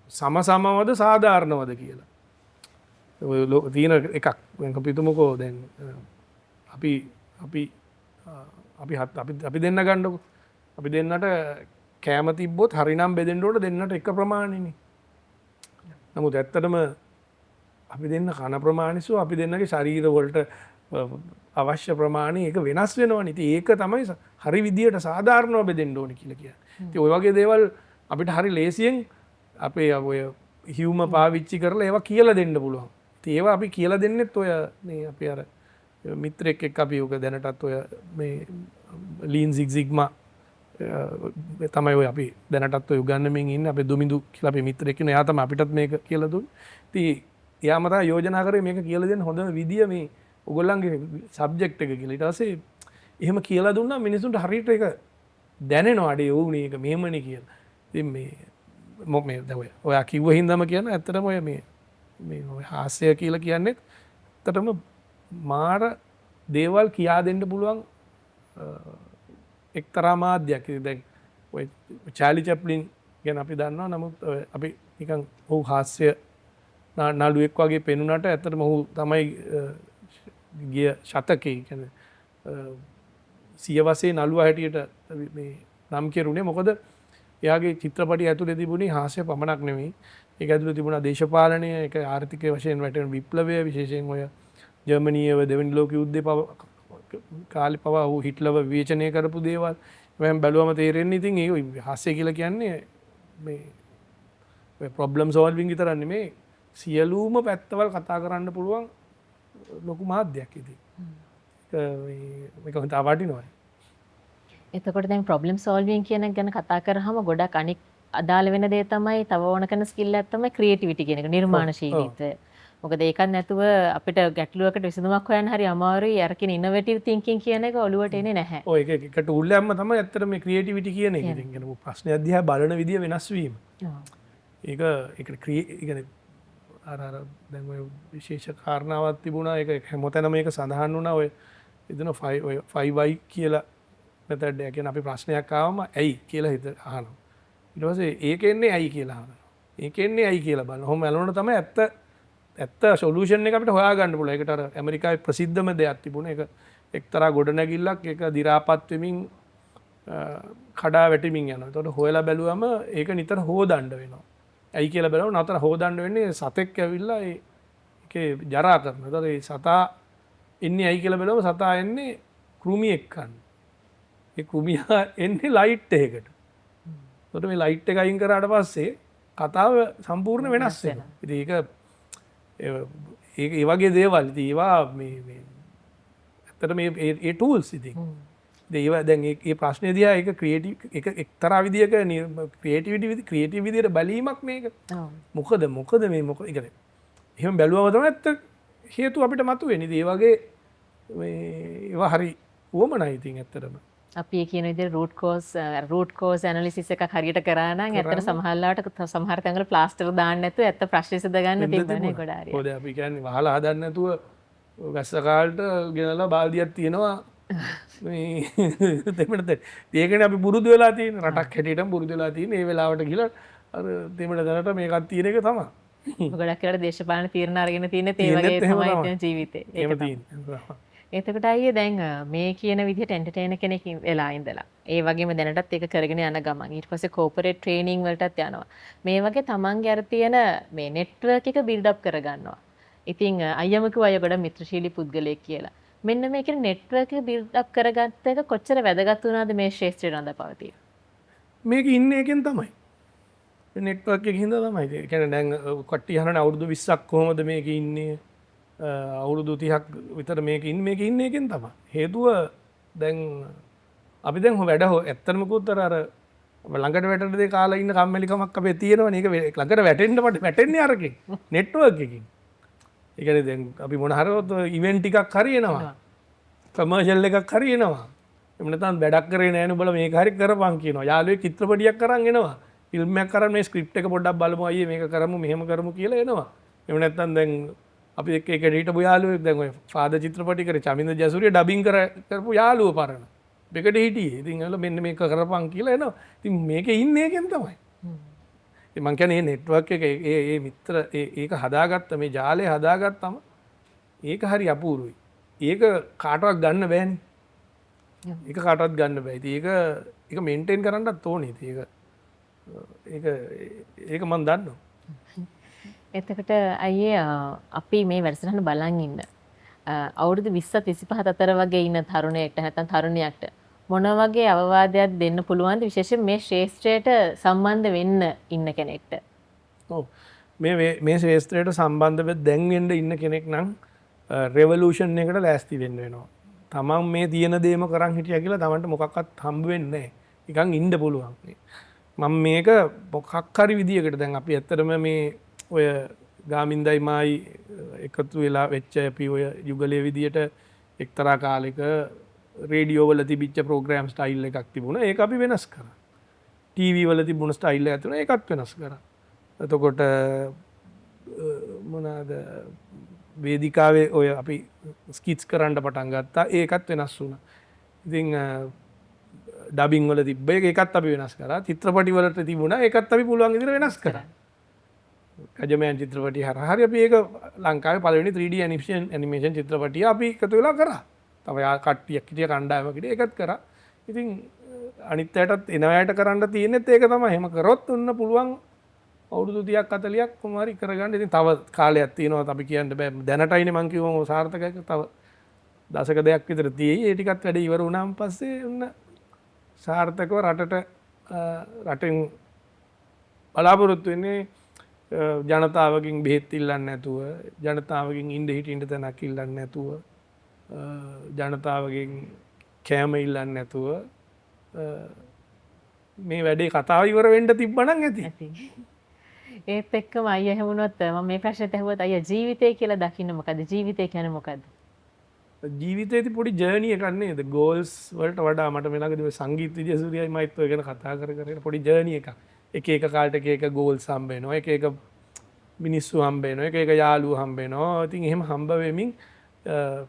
සමසමවද සාධාරණවද කියලා. ඔය තියෙන එකක් දැන් අපි හිතමුකෝ දැන් අපි දෙන්න ගන්නකො. අපි දෙන්නට කෑම තිබ්බොත් හරිනම් බෙදෙන්න ඕන දෙන්නට එක ප්‍රමාණෙනේ. නමුත් ඇත්තටම අපි දෙන්න කන ප්‍රමාණිසු අපි දෙන්නගේ ශරීර වලට අවශ්‍ය ප්‍රමාණය ඒක වෙනස් වෙනවනේ. ඉතින් ඒක තමයි හරි විදියට සාධාරණව බෙදෙන්න ඕනේ කියලා කියන්නේ. ඉතින් ওই වගේ දේවල් අපිට හරි ලේසියෙන් අපේ ඔය හියුම පාවිච්චි කරලා ඒවා කියලා දෙන්න පුළුවන්. ඉතින් ඒවා අපි කියලා දෙන්නෙත් ඔය මේ අපි අර මිත්‍රෙක් එක්ක අපි ඔක දැනටත් ඔය මේ ලීන් සික් සිග්මා තමයි ඔය අපි දැනටත් ඔය උගන්වමින් ඉන්නේ. අපේ දුමිඳු කියලා අපේ මිත්‍රෙක් ඉන්නවා. එයා තමයි අපිටත් මේක කියලා දුන්නේ. ඉතින් එයාම තමයි යෝජනා කරේ මේක කියලා දෙන්න හොඳම විදිය මේ ඔයගොල්ලන්ගේ සබ්ජෙක්ට් එක කියලා. ඊට පස්සේ එහෙම කියලා දුන්නා මිනිසුන්ට හරියට ඒක දැනෙනවා. අඩේ ඕනේ ඒක මෙහෙමනේ කියලා. ඉතින් මේ දැන් ඔයා කිව්ව හින්දාම කියන ඇත්තටම ඔය මේ ඔය හාස්‍ය කියලා කියන්නේ ඇත්තටම මාර දේවල් කියා දෙන්න පුළුවන් එක්තරා මාධ්‍යයක්. දැන් ඔය චාලි චැප්ලින් ගැන අපි දන්නවා. නමුත් අපි නිකන් ඔහු හාස්‍ය නළුවෙක් වගේ පෙනුනට ඇත්තටම ඔහු තමයි ගිය ශතකේ කියන්නේ සියවසේ නළුවා හැටියට මේ නම් කෙරුණේ. මොකද එයාගේ චිත්‍රපටි ඇතුලේ තිබුණේ හාස්‍ය පමණක් නෙමෙයි. ඒක ඇතුලේ තිබුණා දේශපාලනය, ඒක ආර්ථිකය වශයෙන් වැටෙන විප්ලවය, විශේෂයෙන් ඔය ජර්මනියේ දෙවනි ලෝක යුද්ධේ කාලේ පවා ඔහු හිට්ලර්ව විවේචනය කරපු දේවල් මම බැලුවම තේරෙන්නේ. ඉතින් ඒ හාස්‍ය කියලා කියන්නේ මේ ඔය ප්‍රොබ්ලම් සෝල්විං විතරක් නෙමෙයි සියලුම පැත්තවල් කතා කරන්න පුළුවන් ලොකු මාධ්‍යයක් ඉති මේක හොඳ අවාටිනවා. එතකොට දැන් ප්‍රොබ්ලම් සෝල්විං කියන එක ගැන කතා කරාම ගොඩක් අනික් අදාළ වෙන දේ තමයි තව ඕන කරන ස්කිල් එකක් තමයි ක්‍රියේටිවිටි කියන එක නිර්මාණශීලීත්වය. මොකද ඒකත් නැතුව අපිට ගැටලුවකට විසඳුමක් හොයන්න හරි අමාරුයි. අර කියන ඉනොවේටිව් තින්කින් කියන එක ඔලුවට එන්නේ නැහැ. ඔය එක ටූල් එකක්ම තමයි ඇත්තට මේ ක්‍රියේටිවිටි කියන එක. ඉතින් කියන ප්‍රශ්නය දිහා බලන විදිය වෙනස් වීම. ඒක ඒක අර දැන් ඔය විශේෂ කාරණාවක් තිබුණා. ඒක හැමතැනම මේක සඳහන් වුණා. ඔය එදෙන 5y කියලා මෙතඩ කියන අපි ප්‍රශ්නයක් ආවම ඇයි කියලා හිත අහනවා. ඊට පස්සේ ඒක එන්නේ ඇයි කියලා අහනවා. ඒක එන්නේ ඇයි කියලා බලනවා. ඔහොම බලනකොට තමයි ඇත්ත සොලියුෂන් එක අපිට හොයාගන්න පුළුවන්. ඒකට අර ඇමරිකාවේ ප්‍රසිද්ධම දෙයක් තිබුණා. ඒක එක්තරා ගොඩනැගිල්ලක් ඒක දි รา පත් වෙමින් කඩා වැටෙමින් යනවා. ඒතකොට හොයලා බැලුවම ඒක නිතර හොදන්න වෙනවා. ඇයි කියලා බලනවා. නතර හොදන්න වෙන්නේ සතෙක් ඇවිල්ලා ඒකේ ජරා කරනවා. ඒතකොට ඒ සතා ඉන්නේ ඇයි කියලා බලුවම සතා එන්නේ කෘමියෙක් කන්න. ඒ කෘමියා එන්නේ ලයිට් එකකට. එතකොට මේ ලයිට් එක අයින් කරාට පස්සේ කතාව සම්පූර්ණ වෙනස් වෙනවා. ඉතින් ඒක ඒ වගේ දේවල් ඉතින් ඒවා මේ ඇත්තට මේ ඒ ටූල්ස් ඉතින් ඒවා දැන් ඒ ප්‍රශ්නේ දිහා ඒක ක්‍රියේටිව් ඒක එක්තරා විදියක ක්‍රියේටිව් විදියට බැලීමක් මේක. මොකද මේ මොකද ඒ කියන්නේ එහෙම බැලුවම තමයි ඇත්ත හේතු අපිට මතුවෙන්නේ. ඉතින් ඒ වගේ මේ ඒවා හරි උවමනයි ඉතින් ඇත්තටම. අපි කියන විදිහට රූට් කෝස් ඇනලිසිස් එකක් හරියට කරා නම් ඇත්තට සමහරවිට සමහර තැන්වල ප්ලාස්ටර් දාන්න නැතුව ඇත්ත ප්‍රශ්න විසඳ ගන්න තිබුණේ ගොඩාක්. ඔය අපි කියන්නේ වහලා හදන්න නැතුව වැස්ස කාලට ගෙනලා බාල්දියක් තියෙනවා මේ දෙමඩ ඒකනේ අපි පුරුදු වෙලා තියෙන රටක් හැටියට පුරුදු වෙලා තියෙන ඒ වෙලාවට ගිහලා අර දෙමඩ දැනට මේකක් තියෙන එක තමයි. ගොඩක් වෙලාවට දේශපාලන තීරණ අරගෙන තියෙන ඒ වගේ තමයි ජීවිතේ. එහෙම තියෙන්නේ. එතකොට අයියේ දැන් මේ කියන විදිහට එන්ටර්ටේනර් කෙනෙක් වෙලා ඉඳලා ඒ වගේම දැනටත් ඒක කරගෙන යන ගමන් ඊට පස්සේ කෝපරේට් ට්‍රේනින් වලටත් යනවා. මේ වගේ තමන්ගේ අර තියෙන මේ නෙට්වර්ක් එක බිල්ඩ් අප් කරගන්නවා. ඉතින් අයියම කිව්වා අය ගොඩක් මිත්‍රශීලී පුද්ගලයෙක් කියලා. මෙන්න මේ කියන නෙට්වර්ක් එක බිල්ඩ් අප් කරගත්ත එක කොච්චර වැදගත් වුණාද මේ ශාස්ත්‍රය රඳාපවතින? මේක ඉන්නේ එකෙන් තමයි. නෙට්වර්ක් එකකින් හින්දා තමයි. ඒ කියන්නේ දැන් කට්ටිය අහනනේ අවුරුදු 20ක් කොහමද මේක ඉන්නේ? අවුරුදු 30ක් විතර මේක ඉන්න එකෙන් තමයි. හේතුව දැන් අපි දැන් වැඩ ඇත්තටම කිව්වොත් අර ළඟට වැටෙන දේ කාලා ඉන්න කම්මැලිකමක් අපේ තියෙනවනේ. ඒක ළඟට වැටෙන්නේ අරකින් නෙට්වර්ක් එකකින්. ඒ කියන්නේ දැන් අපි මොන හරවත් ඉවෙන්ට් ටිකක් හරියනවා. කමර්ෂල් එකක් හරියනවා. එහෙම නැත්නම් වැඩක් කරේ නෑනේ උඹලා මේක හරි කරපන් කියනවා. යාළුවෙක් චිත්‍රපටියක් අරන් එනවා. ෆිල්ම් එකක් අරන් මේ ස්ක්‍රිප්ට් එක පොඩ්ඩක් බලමු අයියේ මේක කරමු මෙහෙම කරමු කියලා එනවා. එහෙම නැත්නම් දැන් අපි එක්ක හිටපු යාළුවෙක් දැන් ඔය ෆාදර් චිත්‍රපටි කරේ චමින්ද ජසූරිය ඩබින් කරපු යාළුවෝ පරණ. මේකට හිටියේ. ඉතින් එල මෙන්න මේක කරපන් කියලා එනවා. ඉතින් මේකේ ඉන්නේ එකෙන් තමයි. ඉතින් මං කියන්නේ මේ නෙට්වර්ක් එක ඒ මිත්‍ර ඒක හදාගත්ත මේ ජාලය හදාගත්තම ඒක හරි අපූර්වයි. ඒක කාටවත් ගන්න බෑනේ. ඒක කාටවත් ගන්න බෑ. ඉතින් ඒක මේන්ටේන් කරන්නත් ඕනේ. ඉතින් ඒක මම දන්නවා. එතකොට අයියේ අපි මේ වැඩසටහන බලන් ඉන්න අවුරුදු 20 25 අතර වගේ ඉන්න තරුණයෙක්ට නැත්නම් තරුණියක්ට මොන වගේ අවවාදයක් දෙන්න පුළුවන්ද විශේෂයෙන් මේ ශාස්ත්‍රයට සම්බන්ධ වෙන්න ඉන්න කෙනෙක්ට? ඔව් මේ ශාස්ත්‍රයට සම්බන්ධ දැන් වෙන්න ඉන්න කෙනෙක් නම් රෙවොලූෂන් එකකට ලෑස්ති වෙන්න වෙනවා. තමන් මේ තියෙන දේම කරන් හිටියා කියලා තමන්ට මොකක්වත් හම්බ වෙන්නේ නැහැ. නිකන් ඉන්න පුළුවන්. මම මේක මොකක් හරි විදියකට දැන් අපි ඇත්තටම මේ ඔය ගාමින්දයි මායි එකතු වෙලා වෙච්ච අපි ඔය යුගලයේ විදියට එක්තරා කාලෙක රේඩියෝ වල තිබිච්ච ප්‍රෝග්‍රෑම් ස්ටයිල් එකක් තිබුණා. ඒක අපි වෙනස් කරා. ටීවී වල තිබුණ ස්ටයිල් එකක් තිබුණා. ඒකත් වෙනස් කරා. එතකොට මොනවාද වේදිකාවේ ඔය අපි ස්කිට්ස් කරන්න පටන් ගත්තා. ඒකත් වෙනස් වුණා. ඉතින් ඩබින් වල තිබ්බ ඒකත් අපි වෙනස් කරා. චිත්‍රපටි වලට තිබුණා. ඒකත් අපි පුළුවන් විදිහට වෙනස් කරා. කජමෑන් චිත්‍රපටි හරහා අපි ඒක ලංකාවේ පළවෙනි 3D ඇනිමේෂන් චිත්‍රපටිය අපි එකතු වෙලා කරා. තව කට්ටියක් හිටිය කණ්ඩායමකට ඒකත් කරා. ඉතින් අනිත් අයටත් එන අයට කරන්න තියෙනෙත් ඒක තමයි. එහෙම කරොත් උන්න පුළුවන් අවුරුදු 30ක් 40ක් කොහොම හරි කරගන්න. ඉතින් තව කාලයක් තියෙනවා අපි කියන්න බෑ. දැනටයිනේ මං කිව්වම සාර්ථකයි තව දශක දෙකක් විතර තියෙයි. ඒ ටිකත් වැඩ ඉවර වුණාන් පස්සේ උන්න සාර්ථකව රටෙන් බලාපොරොත්තු වෙන්නේ ජනතාවකින් බෙහෙත් ඉල්ලන්නේ නැතුව, ජනතාවකින් ඉඳ හිටින්න තැනක් ඉල්ලන්නේ නැතුව, ජනතාවගෙන් කෑම ඉල්ලන්නේ නැතුව මේ වැඩේ කතාව ඉවර වෙන්න තිබ්බනම් ඇති. ඒත් එක්කම අයියා හැමුණොත් මම මේ ප්‍රශ්නෙට ඇහුවත් අයියා ජීවිතය කියලා දකින්න මොකද්ද? ජීවිතය කියන්නේ මොකද්ද? ජීවිතේදී පොඩි ජර්නි එකක් නේද? ගෝල්ස් වලට වඩා මට මේ ළඟදී සංගීත විද්‍යාසූරියයි මයිත් ඔය ගැන කතා කර පොඩි ජර්නි එකක්. එක එක කාලට එක එක ගෝල්ස් හම්බ වෙනවා. එක එක මිනිස්සු හම්බ වෙනවා. එක එක යාළුවෝ හම්බ වෙනවා. ඉතින් එහෙම හම්බ වෙමින්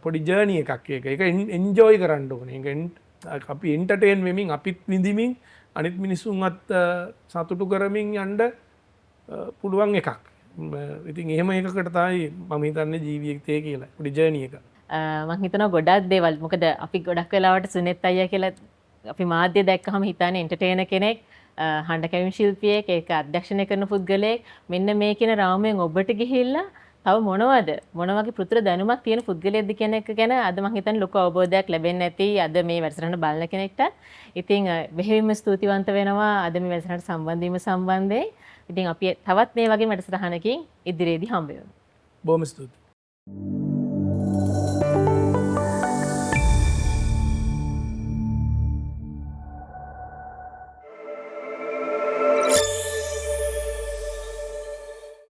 පොඩි ජර්නි එකක් ඒක. ඒක එන්ජොයි කරන්න ඕනේ. ඒක අපි එන්ටර්ටේන් වෙමින් අපිත් විඳිමින් අනිත් මිනිස්සුන්වත් සතුටු කරමින් යන්න පුළුවන් එකක්. ඉතින් එහෙම එකකට තමයි මම හිතන්නේ ජීවිතය කියලා. පොඩි ජර්නි එකක්. මම හිතනවා ගොඩක් දේවල් මොකද අපි ගොඩක් වෙලාවට සුනෙත් අයියා කියලා අපි මාධ්‍ය දැක්කහම හිතන්නේ එන්ටර්ටේනර් කෙනෙක් හඬ කැවීම් ශිල්පියෙක් ඒක අධ්‍යක්ෂණය කරන පුද්ගලයෙක් මෙන්න මේ කියන රාමුවෙන් ඔබට ගිහිල්ලා තව මොනවද මොන වගේ පෘථුල දැනුමක් තියෙන පුද්ගලයෙක්ද කියන එක ගැන අද මම හිතන්නේ ලොකු අවබෝධයක් ලැබෙන්නේ නැති අද මේ වැඩසටහන බලන කෙනෙක්ට. ඉතින් බෙහෙවින්ම ස්තුතිවන්ත වෙනවා අද මේ වැඩසටහනට සම්බන්ධ වීම සම්බන්ධයෙන්. ඉතින් අපි තවත් මේ වගේ වැඩසටහනකින් ඉදිරියේදී හම්බ වෙමු. බොහොම ස්තුතියි.